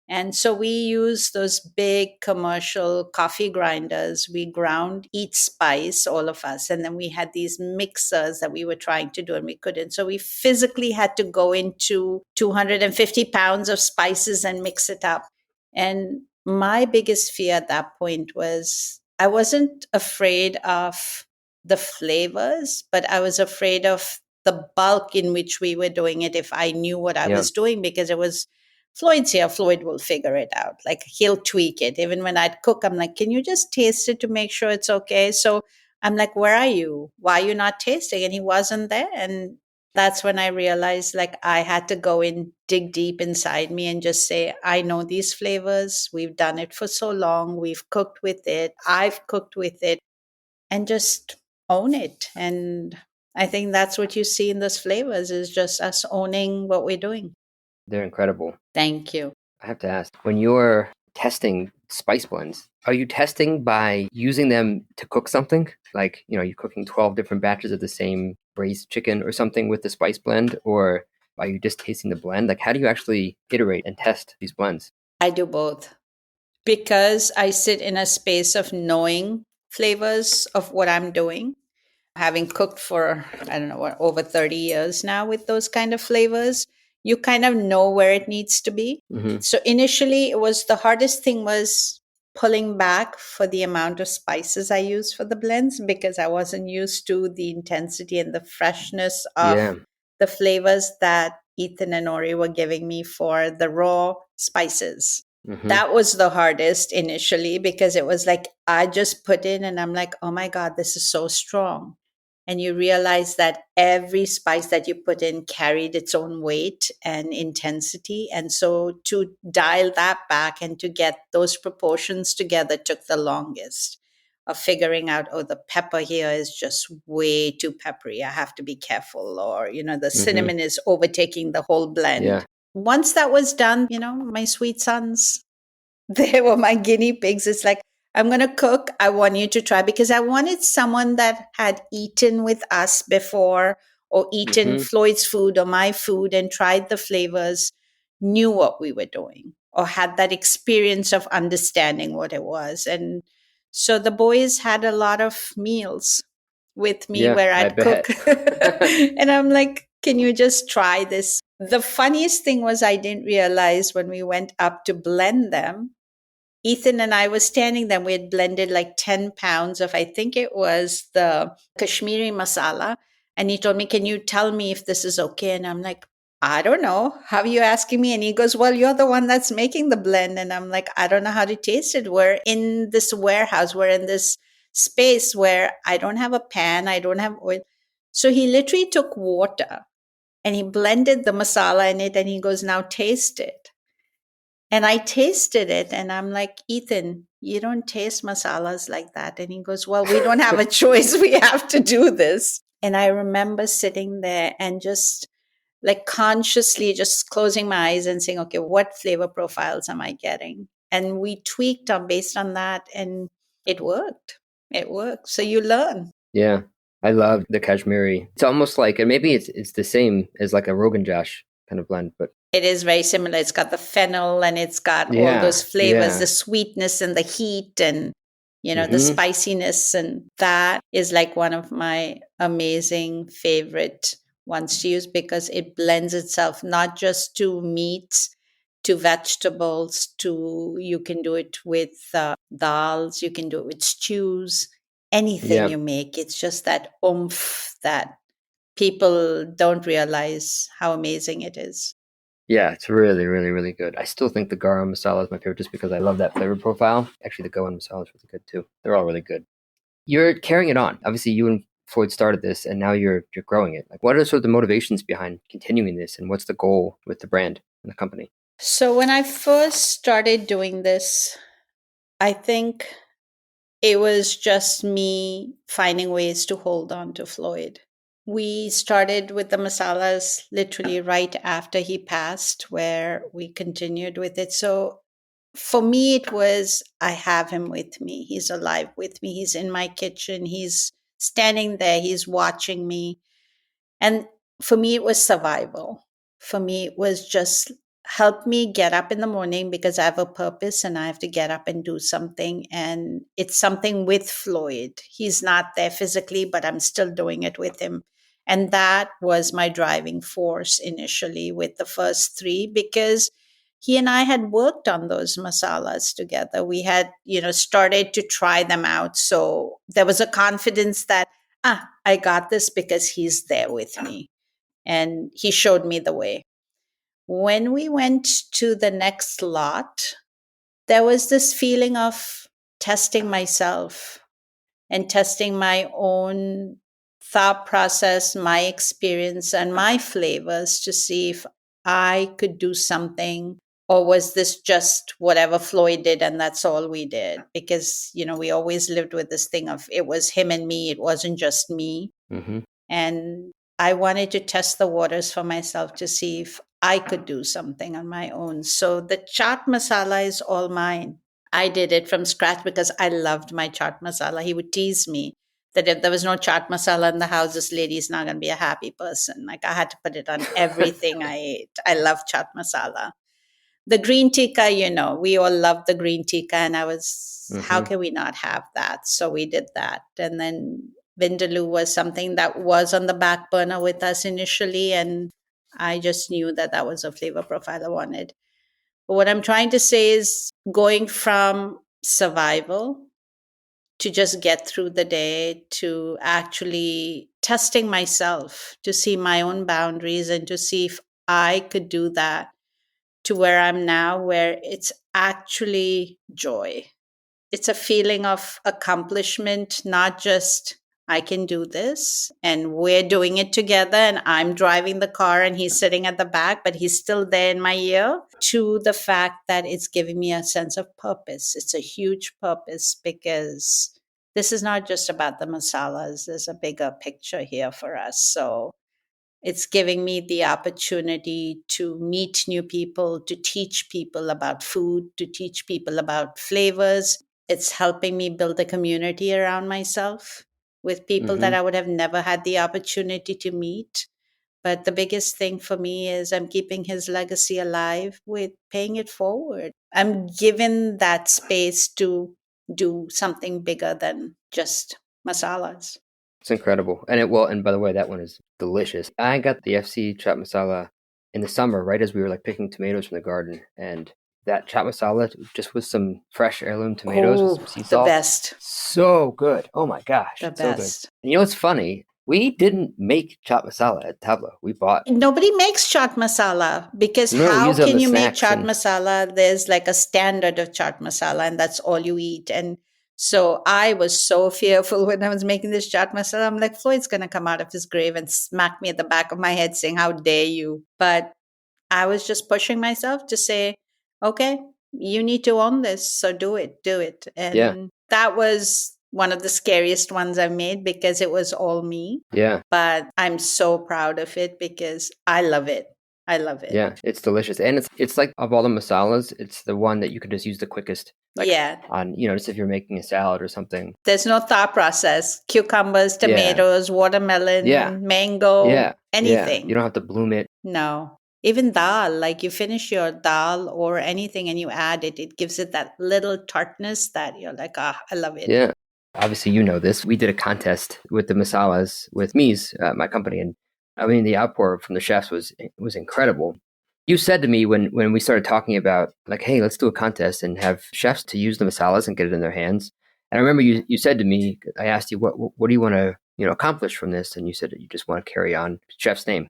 And so we used those big commercial coffee grinders. We ground each spice, all of us. And then we had these mixers that we were trying to do and we couldn't. So we physically had to go into 250 pounds of spices and mix it up. And my biggest fear at that point was I wasn't afraid of the flavors, but I was afraid of the bulk in which we were doing it if I knew what I Yeah. was doing, because it was Floyd's here. Floyd will figure it out. Like he'll tweak it. Even when I'd cook, I'm like, can you just taste it to make sure it's okay? So I'm like, where are you? Why are you not tasting? And he wasn't there. And that's when I realized like I had to go in, dig deep inside me and just say, I know these flavors. We've done it for so long. We've cooked with it. I've cooked with it, and just own it. And I think that's what you see in those flavors is just us owning what we're doing. They're incredible. Thank you. I have to ask, when you're testing spice blends, are you testing by using them to cook something? Like, you're cooking 12 different batches of the same braised chicken or something with the spice blend? Or are you just tasting the blend? Like, how do you actually iterate and test these blends? I do both, because I sit in a space of knowing flavors of what I'm doing. Having cooked for, I don't know, over 30 years now with those kind of flavors, you kind of know where it needs to be. Mm-hmm. So initially, it was the hardest thing was pulling back for the amount of spices I use for the blends, because I wasn't used to the intensity and the freshness of Yeah. the flavors that Ethan and Ori were giving me for the raw spices. Mm-hmm. That was the hardest initially, because it was like I just put in and I'm like, oh my God, this is so strong. And you realize that every spice that you put in carried its own weight and intensity. And so to dial that back and to get those proportions together took the longest, of figuring out, oh, the pepper here is just way too peppery. I have to be careful. Or, the cinnamon is overtaking the whole blend. Yeah. Once that was done, my sweet sons, they were my guinea pigs. It's like, I'm going to cook. I want you to try, because I wanted someone that had eaten with us before, or eaten Floyd's food or my food and tried the flavors, knew what we were doing, or had that experience of understanding what it was. And so the boys had a lot of meals with me where I'd cook. And I'm like, can you just try this? The funniest thing was I didn't realize when we went up to blend them, Ethan and I were standing there. We had blended like 10 pounds of, I think it was the Kashmiri masala. And he told me, can you tell me if this is okay? And I'm like, I don't know. How are you asking me? And he goes, well, you're the one that's making the blend. And I'm like, I don't know how to taste it. We're in this warehouse. We're in this space where I don't have a pan. I don't have oil. So he literally took water and he blended the masala in it. And he goes, now taste it. And I tasted it and I'm like, Ethan, you don't taste masalas like that. And he goes, well, we don't have a choice. We have to do this. And I remember sitting there and just like consciously just closing my eyes and saying, okay, what flavor profiles am I getting? And we tweaked on based on that and it worked. It worked. So you learn. Yeah. I love the Kashmiri. It's almost like, and maybe it's the same as like a Rogan Josh kind of blend, but it is very similar. It's got the fennel and it's got all Yeah, those flavors, yeah. the sweetness and the heat and, you know, the Mhm. spiciness. And that is like one of my amazing favorite ones to use because it blends itself not just to meats, to vegetables, to you can do it with dals, you can do it with stews, anything Yeah. you make. It's just that oomph that people don't realize how amazing it is. Yeah, it's really, really, really good. I still think the garam masala is my favorite just because I love that flavor profile. Actually, the goan masala is really good too. They're all really good. You're carrying it on. Obviously, you and Floyd started this, and now you're growing it. Like, what are sort of the motivations behind continuing this, and what's the goal with the brand and the company? So when I first started doing this, I think it was just me finding ways to hold on to Floyd. We started with the masalas literally right after he passed, where we continued with it. So for me, it was I have him with me. He's alive with me. He's in my kitchen. He's standing there. He's watching me. And for me, it was survival. For me, it was just help me get up in the morning because I have a purpose and I have to get up and do something. And it's something with Floyd. He's not there physically, but I'm still doing it with him. And that was my driving force initially with the first three because he and I had worked on those masalas together. We had, started to try them out. So there was a confidence that I got this because he's there with me. And he showed me the way. When we went to the next lot, there was this feeling of testing myself and testing my own thought process, my experience, and my flavors to see if I could do something. Or was this just whatever Floyd did and that's all we did? Because, we always lived with this thing of it was him and me, it wasn't just me. Mm-hmm. And I wanted to test the waters for myself to see if I could do something on my own. So the chaat masala is all mine. I did it from scratch because I loved my chaat masala. He would tease me that if there was no chaat masala in the house, this lady is not going to be a happy person. Like I had to put it on everything I ate. I love chaat masala. The green tikka, we all love the green tikka. And I was, how can we not have that? So we did that. And then Vindaloo was something that was on the back burner with us initially. And I just knew that that was a flavor profile I wanted. But what I'm trying to say is going from survival to just get through the day to actually testing myself to see my own boundaries and to see if I could do that to where I'm now, where it's actually joy. It's a feeling of accomplishment, not just I can do this and we're doing it together and I'm driving the car and he's sitting at the back, but he's still there in my ear, to the fact that it's giving me a sense of purpose. It's a huge purpose because this is not just about the masalas. There's a bigger picture here for us. So it's giving me the opportunity to meet new people, to teach people about food, to teach people about flavors. It's helping me build a community around myself with people that I would have never had the opportunity to meet. But the biggest thing for me is I'm keeping his legacy alive with paying it forward. I'm given that space to do something bigger than just masalas. It's incredible. And by the way, that one is delicious. I got the FC chaat masala in the summer, right as we were like picking tomatoes from the garden. And that chaat masala, just with some fresh heirloom tomatoes with some sea The salt. best. So good. Oh my gosh. The it's so good. best. And you know what's funny? We didn't make chaat masala at Tableau. We bought. Nobody makes chaat masala because No, we how use it on can the you make snacks chaat and- masala? There's like a standard of chaat masala and that's all you eat. And so I was so fearful when I was making this chaat masala. I'm like, Floyd's going to come out of his grave and smack me at the back of my head saying, how dare you? But I was just pushing myself to say, okay, you need to own this, so do it. Yeah. And that was one of the scariest ones I've made because it was all me. Yeah. But I'm so proud of it because I love it. I love it. Yeah. It's delicious. And it's like, of all the masalas, it's the one that you can just use the quickest. Like Yeah. on, just if you're making a salad or something. There's no thought process. Cucumbers, tomatoes, watermelon, Yeah. mango, Yeah. anything. You don't have to bloom it. No. Even dal, like you finish your dal or anything and you add it, it gives it that little tartness that you're like, I love it. Yeah. Obviously, you know this. We did a contest with the masalas with Mies, my company, and I mean the outpour from the chefs was incredible. You said to me when we started talking about like, hey, let's do a contest and have chefs to use the masalas and get it in their hands. And I remember you said to me, I asked you what do you want to accomplish from this, and you said that you just want to carry on chef's name.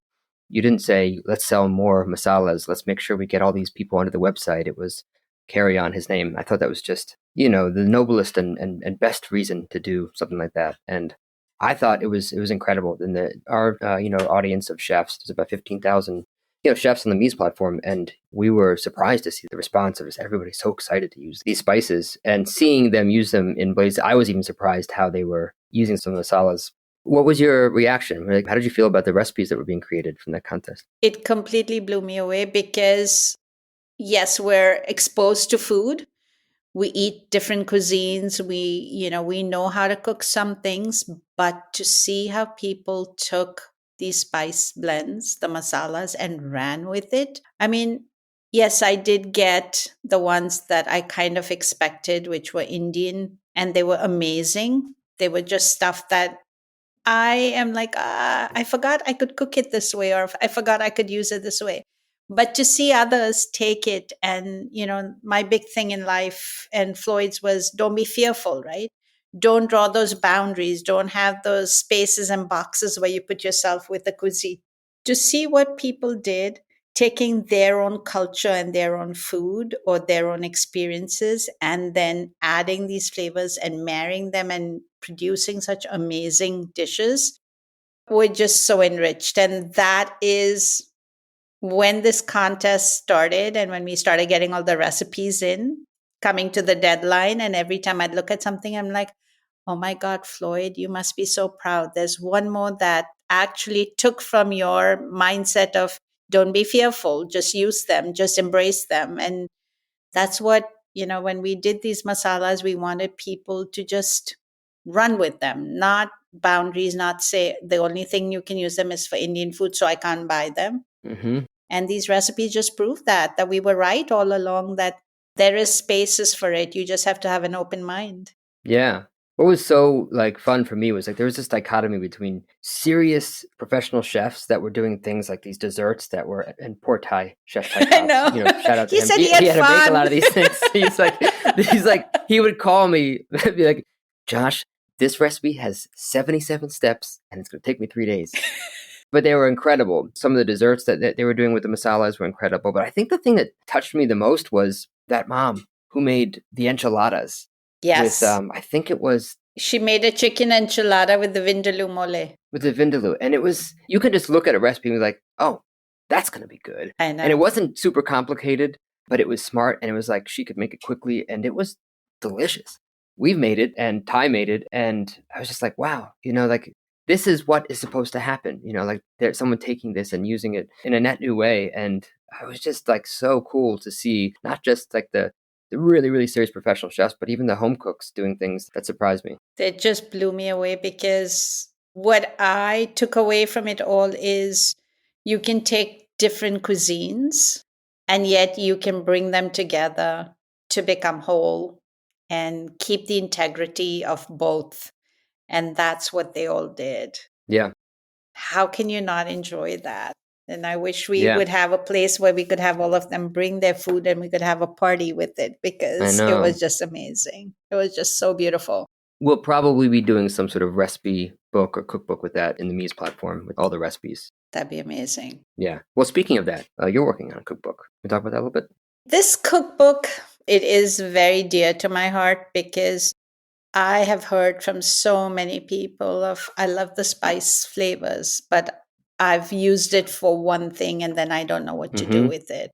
You didn't say let's sell more masalas. Let's make sure we get all these people onto the website. It was carry on his name. I thought that was just the noblest and best reason to do something like that. And I thought it was incredible. And our audience of chefs, there's about 15,000 chefs on the Mies platform, and we were surprised to see the response of just everybody so excited to use these spices and seeing them use them in ways. I was even surprised how they were using some masalas. What was your reaction? Like, how did you feel about the recipes that were being created from that contest? It completely blew me away because yes, we're exposed to food. We eat different cuisines. We know how to cook some things, but to see how people took these spice blends, the masalas, and ran with it. I mean, yes, I did get the ones that I kind of expected, which were Indian, and they were amazing. They were just stuff that I am like, I forgot I could cook it this way, or I forgot I could use it this way. But to see others take it, and, my big thing in life and Floyd's was don't be fearful, right? Don't draw those boundaries. Don't have those spaces and boxes where you put yourself with the cuisine. To see what people did, taking their own culture and their own food or their own experiences, and then adding these flavors and marrying them and producing such amazing dishes, we're just so enriched. And that is when this contest started and when we started getting all the recipes in, coming to the deadline. And every time I'd look at something, I'm like, oh my God, Floyd, you must be so proud. There's one more that actually took from your mindset of don't be fearful, just use them, just embrace them. And that's what, when we did these masalas, we wanted people to just run with them, not boundaries, not say the only thing you can use them is for Indian food, so I can't buy them. Mm-hmm. And these recipes just prove that we were right all along, that there is spaces for it. You just have to have an open mind. Yeah. What was so fun for me was there was this dichotomy between serious professional chefs that were doing things like these desserts that were, and poor Thai chef Thai I know. Shout out to He him. said he had had to make a fun. lot of these things. he's like he would call me be like, Josh, this recipe has 77 steps and it's going to take me 3 days. But they were incredible. Some of the desserts that they were doing with the masalas were incredible. But I think the thing that touched me the most was that mom who made the enchiladas. Yes. With, I think it was... She made a chicken enchilada with the vindaloo mole. With the vindaloo. And it was... You could just look at a recipe and be like, oh, that's going to be good. I know. And it wasn't super complicated, but it was smart. And it was like she could make it quickly. And it was delicious. We've made it and Ty made it. And I was just like, wow, this is what is supposed to happen. There's someone taking this and using it in a net new way. And I was just so cool to see not just the really, really serious professional chefs, but even the home cooks doing things that surprised me. It just blew me away because what I took away from it all is you can take different cuisines and yet you can bring them together to become whole and keep the integrity of both. And that's what they all did. Yeah. How can you not enjoy that? And I wish we would have a place where we could have all of them bring their food and we could have a party with it because it was just amazing. It was just so beautiful. We'll probably be doing some sort of recipe book or cookbook with that in the Mies platform with all the recipes. That'd be amazing. Yeah. Well, speaking of that, you're working on a cookbook. Can we talk about that a little bit? This cookbook, it is very dear to my heart because I have heard from so many people I love the spice flavors, but I've used it for one thing and then I don't know what to do with it.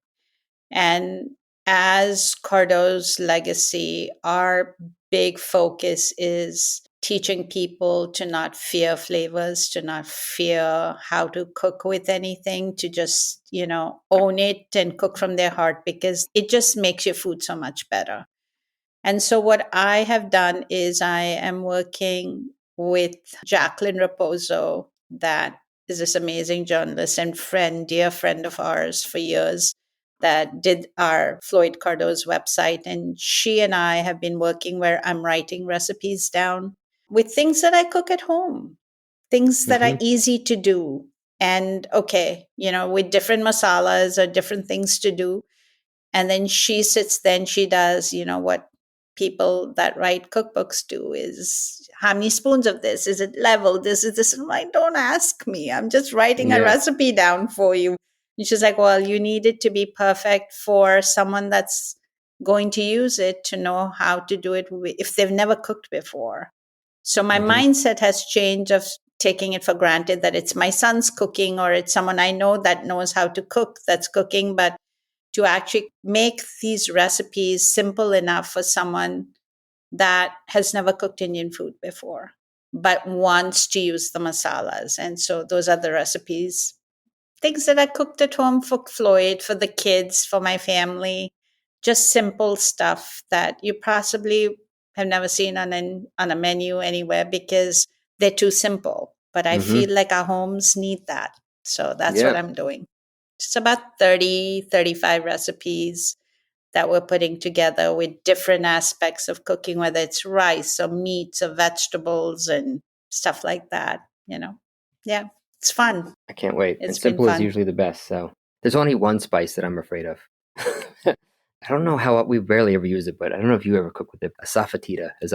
And as Cardoz Legacy, our big focus is teaching people to not fear flavors, to not fear how to cook with anything, to just, own it and cook from their heart, because it just makes your food so much better. And so, what I have done is I am working with Jacqueline Raposo, that is this amazing journalist and friend, dear friend of ours for years, that did our Floyd Cardoz website. And she and I have been working where I'm writing recipes down with things that I cook at home, things that are easy to do. And okay, with different masalas or different things to do. And then she sits there and she does, what people that write cookbooks do, is how many spoons of this? Is it level? This is this. I'm like, don't ask me. I'm just writing a recipe down for you. And she's like, well, you need it to be perfect for someone that's going to use it to know how to do it if they've never cooked before. So my mindset has changed of taking it for granted that it's my son's cooking or it's someone I know that knows how to cook that's cooking, but to actually make these recipes simple enough for someone that has never cooked Indian food before, but wants to use the masalas. And so those are the recipes, things that I cooked at home for Floyd, for the kids, for my family, just simple stuff that you possibly have never seen on a menu anywhere because they're too simple. But I feel like our homes need that. So that's what I'm doing. It's about 30, 35 recipes that we're putting together with different aspects of cooking, whether it's rice or meats or vegetables and stuff like that, Yeah, it's fun. I can't wait. It's And simple been is fun. usually the best. So there's only one spice that I'm afraid of. I don't know how we barely ever use it, but I don't know if you ever cook with it. Asafoetida, as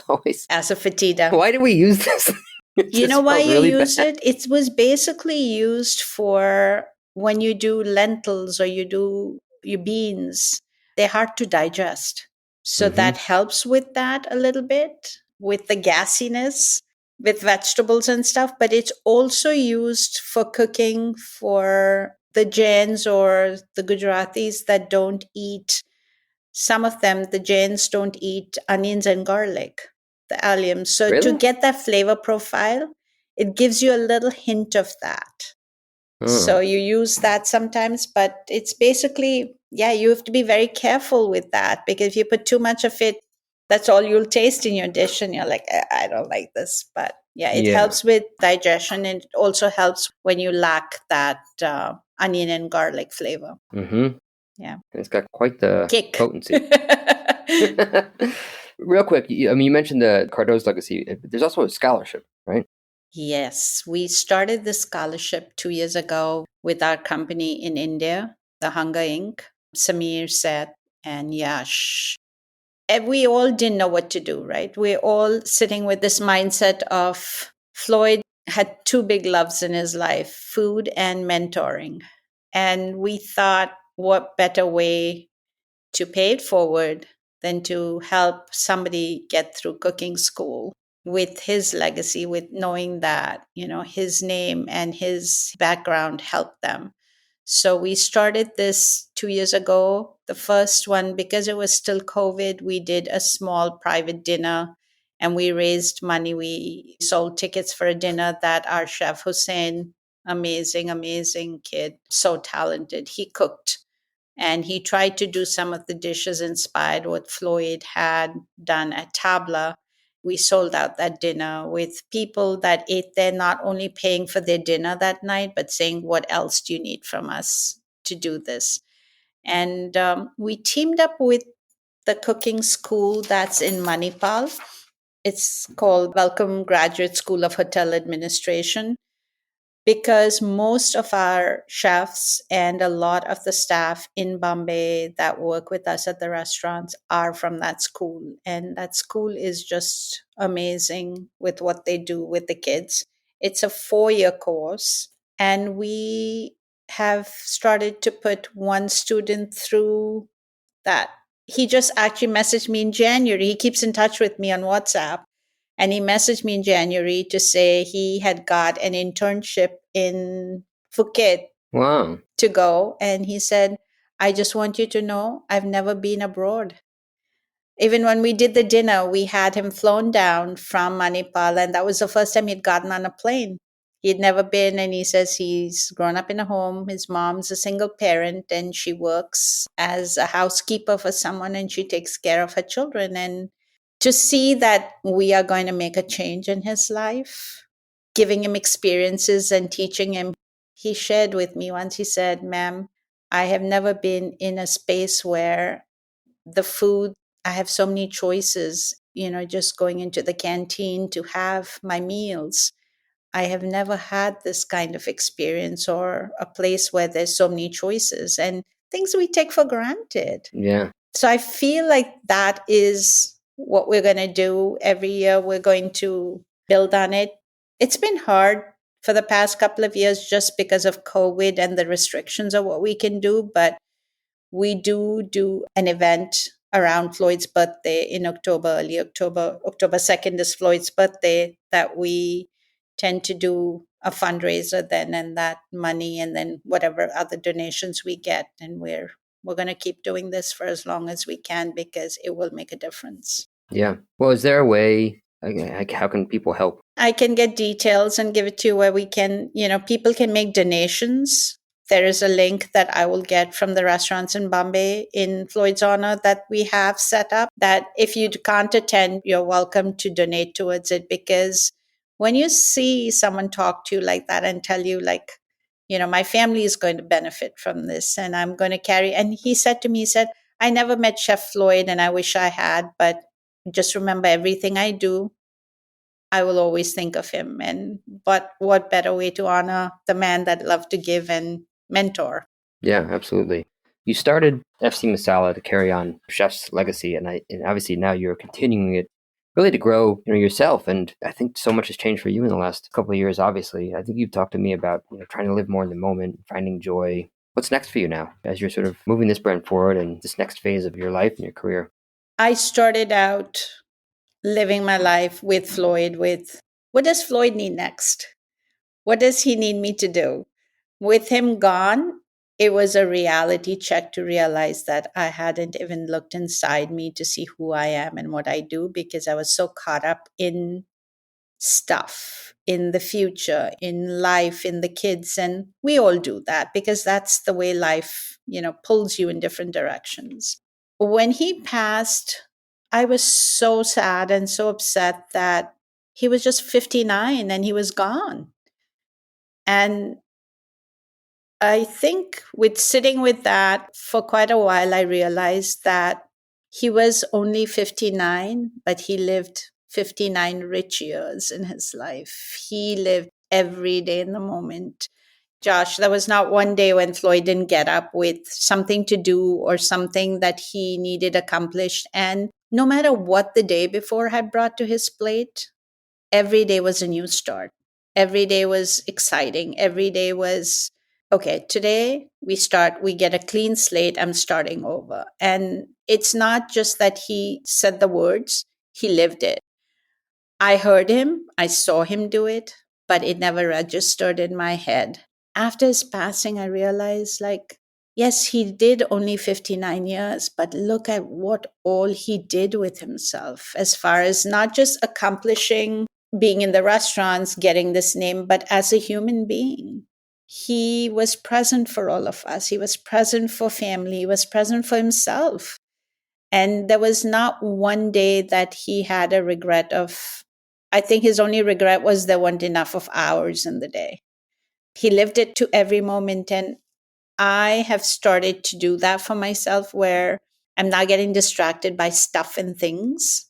always. Asafoetida. Why do we use this? You know why you use it? It was basically used for when you do lentils or you do your beans. They're hard to digest. So that helps with that a little bit, with the gassiness, with vegetables and stuff. But it's also used for cooking for the Jains or the Gujaratis that don't eat. Some of them, the Jains, don't eat onions and garlic, the alliums. So to get that flavor profile, it gives you a little hint of that. So you use that sometimes, but it's basically, you have to be very careful with that, because if you put too much of it, that's all you'll taste in your dish and you're like, I don't like this. But it helps with digestion, and it also helps when you lack that onion and garlic flavor. Yeah. It's got quite the kick. Potency. Real quick, you mentioned the Cardoz Legacy. There's also a scholarship, right? Yes. We started this scholarship 2 years ago with our company in India, The Hunger Inc., Samir, Seth, and Yash. And we all didn't know what to do, right? We're all sitting with this mindset of Floyd had two big loves in his life, food and mentoring. And we thought, what better way to pay it forward than to help somebody get through cooking school with his legacy, with knowing that, his name and his background helped them. So we started this 2 years ago. The first one, because it was still COVID, we did a small private dinner and we raised money. We sold tickets for a dinner that our chef Hussein, amazing kid, so talented, he cooked. And he tried to do some of the dishes inspired what Floyd had done at Tabla. We sold out that dinner with people that ate there, not only paying for their dinner that night, but saying, what else do you need from us to do this? And we teamed up with the cooking school that's in Manipal. It's called Welcome Graduate School of Hotel Administration, because most of our chefs and a lot of the staff in Bombay that work with us at the restaurants are from that school. And that school is just amazing with what they do with the kids. It's a 4-year course, and we have started to put one student through that. He just actually messaged me in January. He keeps in touch with me on WhatsApp. And he messaged me in January to say he had got an internship in Phuket Wow. to go. And he said, I just want you to know I've never been abroad. Even when we did the dinner, we had him flown down from Manipal, and that was the first time he'd gotten on a plane. He'd never been, and he says he's grown up in a home. His mom's a single parent, and she works as a housekeeper for someone, and she takes care of her children. And to see that we are going to make a change in his life, giving him experiences and teaching him, he shared with me once, he said, "Ma'am, I have never been in a space where the food, I have so many choices, just going into the canteen to have my meals. I have never had this kind of experience or a place where there's so many choices and things we take for granted." Yeah. So I feel like that is what we're going to do every year. We're going to build on it. It's been hard for the past couple of years just because of COVID and the restrictions of what we can do, but we do an event around Floyd's birthday in October, early October. October 2nd is Floyd's birthday, that we tend to do a fundraiser then, and that money and then whatever other donations we get. And we're going to keep doing this for as long as we can because it will make a difference. Yeah. Well, is there a way, like how can people help? I can get details and give it to you where we can, people can make donations. There is a link that I will get from the restaurants in Bombay in Floyd's honor that we have set up, that if you can't attend, you're welcome to donate towards it. Because when you see someone talk to you like that and tell you like, my family is going to benefit from this and I'm going to carry. And he said to me, he said, "I never met Chef Floyd and I wish I had, but just remember, everything I do, I will always think of him." But what better way to honor the man that loved to give and mentor? Yeah, absolutely. You started FC Masala to carry on Chef's legacy, and obviously now you're continuing it really to grow yourself. And I think so much has changed for you in the last couple of years. Obviously, I think you've talked to me about trying to live more in the moment, finding joy. What's next for you now as you're sort of moving this brand forward and this next phase of your life and your career? I started out living my life with Floyd with, what does Floyd need next? What does he need me to do? With him gone, it was a reality check to realize that I hadn't even looked inside me to see who I am and what I do, because I was so caught up in stuff, in the future, in life, in the kids. And we all do that because that's the way life, pulls you in different directions. When he passed, I was so sad and so upset that he was just 59 and he was gone. And I think with sitting with that for quite a while, I realized that he was only 59, but he lived 59 rich years in his life. He lived every day in the moment. Josh, there was not one day when Floyd didn't get up with something to do or something that he needed accomplished. And no matter what the day before had brought to his plate, every day was a new start. Every day was exciting. Every day was, okay, today we get a clean slate. I'm starting over. And it's not just that he said the words, he lived it. I heard him, I saw him do it, but it never registered in my head. After his passing, I realized, like, yes, he did only 59 years, but look at what all he did with himself, as far as not just accomplishing being in the restaurants, getting this name, but as a human being. He was present for all of us. He was present for family. He was present for himself. And there was not one day that he had a regret of, I think his only regret was there weren't enough of hours in the day. He lived it to every moment. And I have started to do that for myself, where I'm not getting distracted by stuff and things,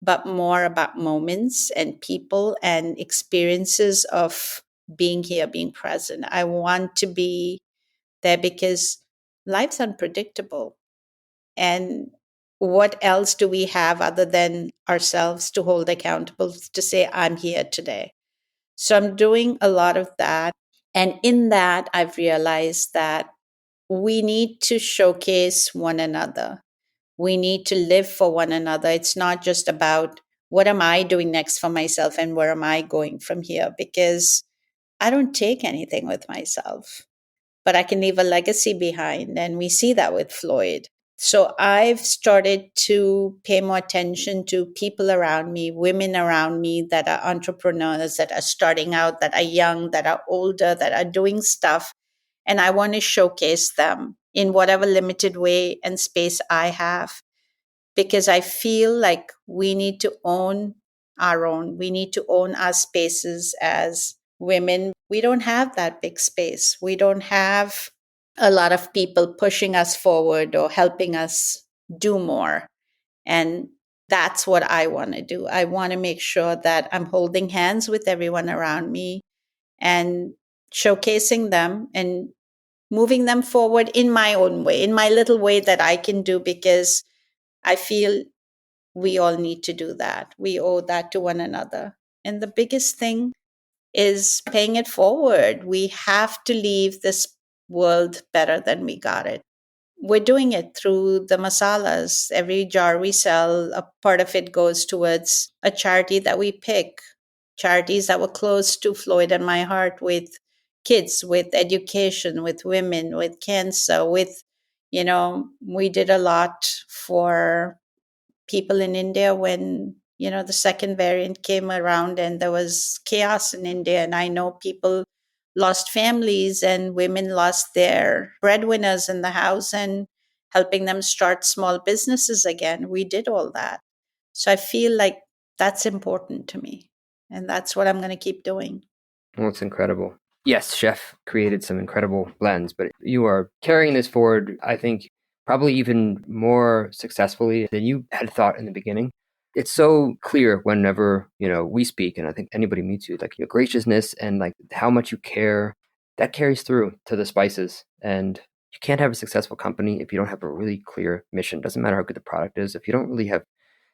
but more about moments and people and experiences of being here, being present. I want to be there because life's unpredictable. And what else do we have other than ourselves to hold accountable to say, I'm here today? So I'm doing a lot of that. And in that, I've realized that we need to showcase one another. We need to live for one another. It's not just about what am I doing next for myself and where am I going from here? Because I don't take anything with myself. but I can leave a legacy behind. And we see that with Floyd. So I've started to pay more attention to people around me, women around me that are entrepreneurs, that are starting out, that are young, that are older, that are doing stuff. And I want to showcase them in whatever limited way and space I have, because I feel like we need to own our own. We need to own our spaces as women. We don't have that big space. We don't have a lot of people pushing us forward or helping us do more. And that's what I want to do. I want to make sure that I'm holding hands with everyone around me and showcasing them and moving them forward in my own way, in my little way that I can do, because I feel we all need to do that. We owe that to one another. And the biggest thing is paying it forward. We have to leave this world better than we got it. We're doing it through the masalas. Every jar we sell, a part of it goes towards a charity that we pick. Charities that were close to Floyd and my heart, with kids, with education, with women, with cancer, with, we did a lot for people in India when, the second variant came around and there was chaos in India. And I know people lost families and women lost their breadwinners in the house, and helping them start small businesses again. We did all that. So I feel like that's important to me. And that's what I'm going to keep doing. Well, it's incredible. Yes, Chef created some incredible blends, but you are carrying this forward, I think, probably even more successfully than you had thought in the beginning. It's so clear whenever, we speak, and I think anybody meets you, like your graciousness and like how much you care, that carries through to the spices. And you can't have a successful company if you don't have a really clear mission. Doesn't matter how good the product is. If you don't really have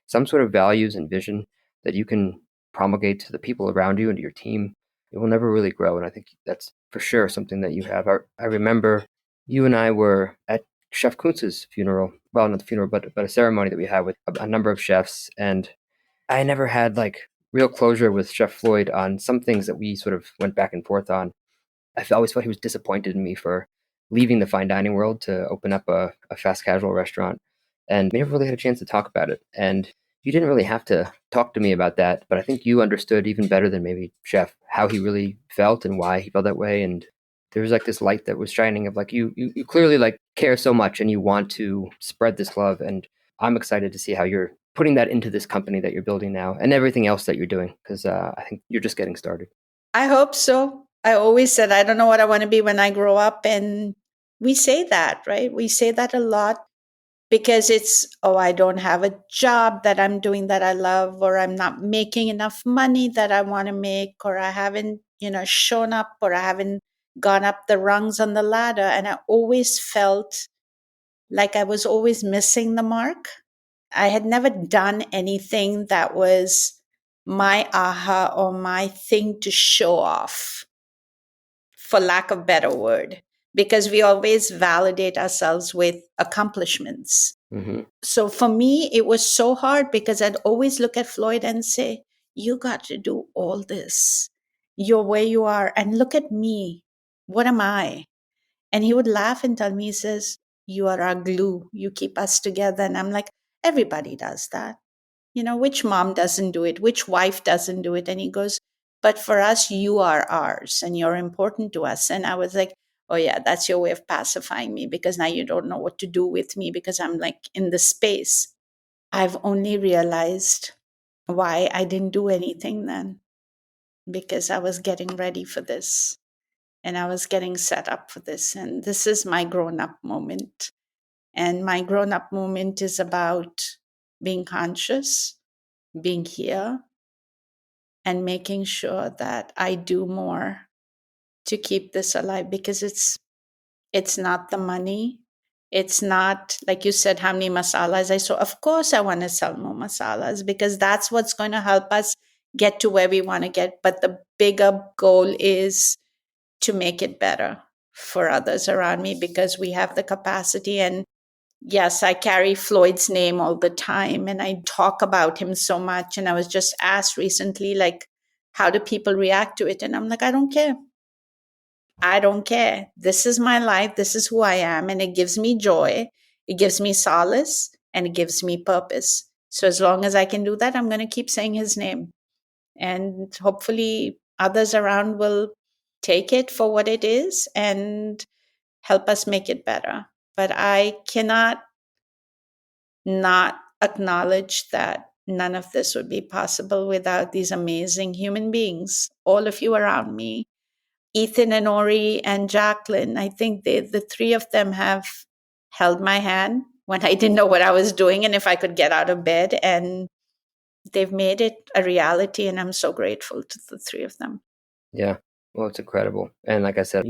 some sort of values and vision that you can promulgate to the people around you and to your team, it will never really grow. And I think that's for sure something that you have. I remember you and I were at Chef Kuntz's funeral. Well, not the funeral, but a ceremony that we had with a number of chefs. And I never had like real closure with Chef Floyd on some things that we sort of went back and forth on. I always felt he was disappointed in me for leaving the fine dining world to open up a fast casual restaurant. And we never really had a chance to talk about it. And you didn't really have to talk to me about that, but I think you understood even better than maybe Chef how he really felt and why he felt that way. And there was like this light that was shining of like you clearly like care so much and you want to spread this love. And I'm excited to see how you're putting that into this company that you're building now and everything else that you're doing, because I think you're just getting started. I hope so. I always said I don't know what I want to be when I grow up, and we say that, right? We say that a lot. Because it's, I don't have a job that I'm doing that I love, or I'm not making enough money that I want to make, or I haven't, shown up, or I haven't gone up the rungs on the ladder. And I always felt like I was always missing the mark. I had never done anything that was my aha or my thing to show off, for lack of a better word, because we always validate ourselves with accomplishments. Mm-hmm. So for me, it was so hard because I'd always look at Floyd and say, you got to do all this. You're where you are. And look at me. What am I? And he would laugh and tell me, he says, you are our glue. You keep us together. And I'm like, everybody does that. Which mom doesn't do it? Which wife doesn't do it? And he goes, but for us, you are ours and you're important to us. And I was like, oh yeah, that's your way of pacifying me, because now you don't know what to do with me because I'm like in the space. I've only realized why I didn't do anything then, because I was getting ready for this and I was getting set up for this. And this is my grown up moment. And my grown up moment is about being conscious, being here, and making sure that I do more to keep this alive, because it's not the money. It's not, like you said, how many masalas I saw. Of course, I want to sell more masalas because that's what's going to help us get to where we want to get. But the bigger goal is to make it better for others around me, because we have the capacity. And yes, I carry Floyd's name all the time and I talk about him so much. And I was just asked recently, like, how do people react to it? And I'm like, I don't care. I don't care. This is my life. This is who I am. And it gives me joy. It gives me solace and it gives me purpose. So as long as I can do that, I'm going to keep saying his name. And hopefully others around will take it for what it is and help us make it better. But I cannot not acknowledge that none of this would be possible without these amazing human beings, all of you around me. Ethan and Ori and Jacqueline, I think the three of them have held my hand when I didn't know what I was doing and if I could get out of bed. And they've made it a reality. And I'm so grateful to the three of them. Yeah. Well, it's incredible. And like I said,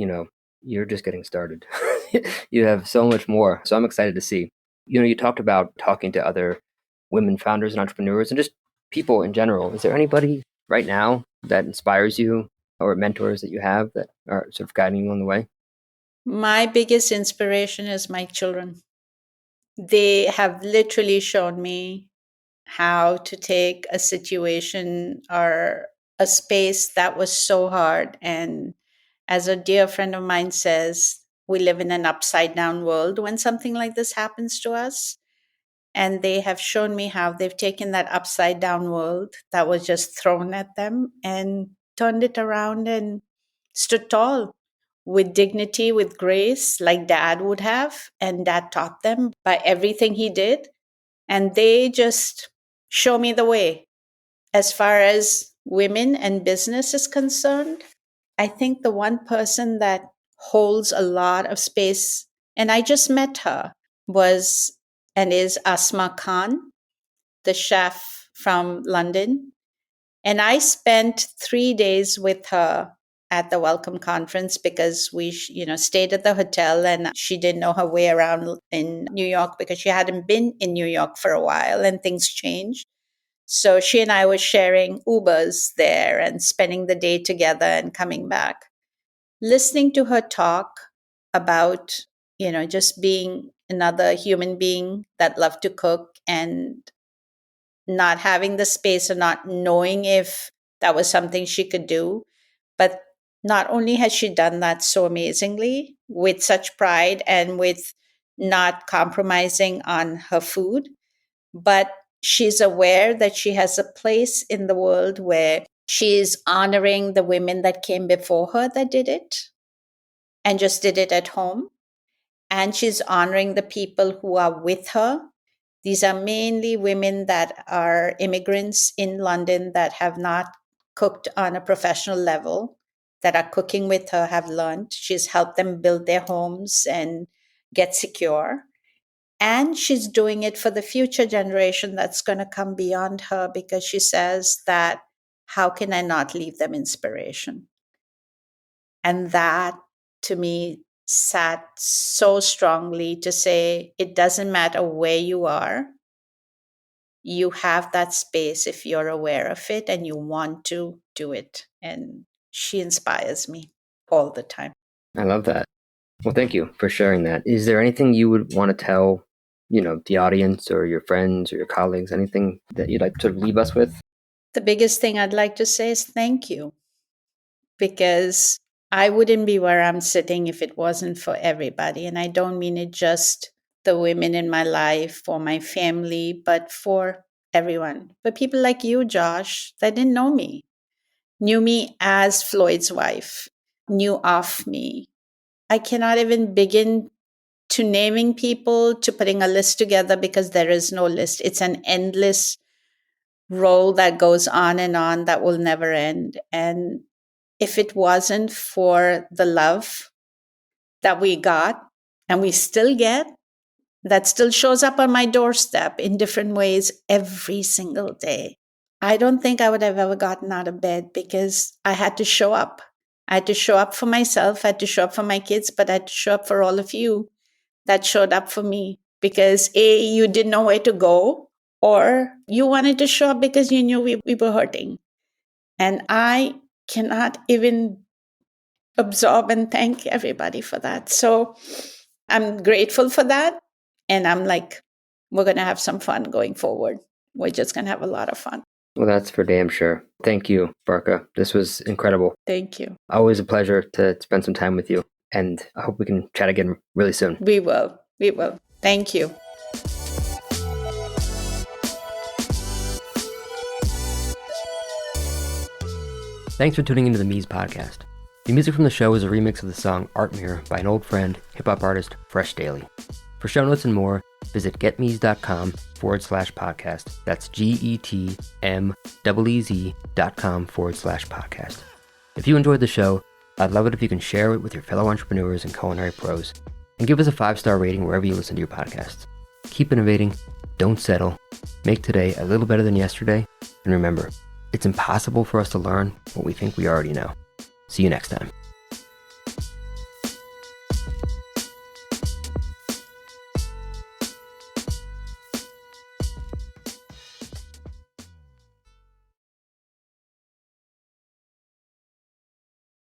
you're just getting started. You have so much more. So I'm excited to see. You talked about talking to other women founders and entrepreneurs and just people in general. Is there anybody right now that inspires you or mentors that you have that are sort of guiding you on the way? My biggest inspiration is my children. They have literally shown me how to take a situation or a space that was so hard. And as a dear friend of mine says, we live in an upside down world when something like this happens to us. And they have shown me how they've taken that upside down world that was just thrown at them and turned it around and stood tall with dignity, with grace, like dad would have. And dad taught them by everything he did. And they just show me the way. As far as women and business is concerned, I think the one person that holds a lot of space, and I just met her, was and is Asma Khan, the chef from London. And I spent 3 days with her at the Welcome Conference because we, stayed at the hotel and she didn't know her way around in New York because she hadn't been in New York for a while and things changed. So she and I were sharing Ubers there and spending the day together and coming back. Listening to her talk about, just being another human being that loved to cook and not having the space or not knowing if that was something she could do. But not only has she done that so amazingly with such pride and with not compromising on her food, but she's aware that she has a place in the world where she is honoring the women that came before her that did it and just did it at home. And she's honoring the people who are with her. These are mainly women that are immigrants in London that have not cooked on a professional level, that are cooking with her, have learned. She's helped them build their homes and get secure. And she's doing it for the future generation that's going to come beyond her because she says that, how can I not leave them inspiration? And that, to me, sat so strongly to say, it doesn't matter where you are. You have that space if you're aware of it and you want to do it. And she inspires me all the time. I love that. Well, thank you for sharing that. Is there anything you would want to tell, the audience or your friends or your colleagues, anything that you'd like to sort of leave us with? The biggest thing I'd like to say is thank you, because I wouldn't be where I'm sitting if it wasn't for everybody. And I don't mean it just the women in my life or my family, but for everyone. But people like you, Josh, that didn't know me, knew me as Floyd's wife, knew of me. I cannot even begin to naming people, to putting a list together because there is no list. It's an endless roll that goes on that will never end. And if it wasn't for the love that we got and we still get, that still shows up on my doorstep in different ways every single day, I don't think I would have ever gotten out of bed because I had to show up. I had to show up for myself. I had to show up for my kids, but I had to show up for all of you that showed up for me because you didn't know where to go, or you wanted to show up because you knew we were hurting. And I cannot even absorb and thank everybody for that. So I'm grateful for that. And I'm like, we're going to have some fun going forward. We're just going to have a lot of fun. Well, that's for damn sure. Thank you, Barkha. This was incredible. Thank you. Always a pleasure to spend some time with you. And I hope we can chat again really soon. We will. We will. Thank you. Thanks for tuning into the Mies podcast. The music from the show is a remix of the song Art Mirror by an old friend, hip-hop artist, Fresh Daily. For show notes and more, visit getmees.com/podcast. That's GETMEEZ.com/podcast. If you enjoyed the show, I'd love it if you can share it with your fellow entrepreneurs and culinary pros, and give us a 5-star rating wherever you listen to your podcasts. Keep innovating, don't settle, make today a little better than yesterday, and remember, it's impossible for us to learn what we think we already know. See you next time.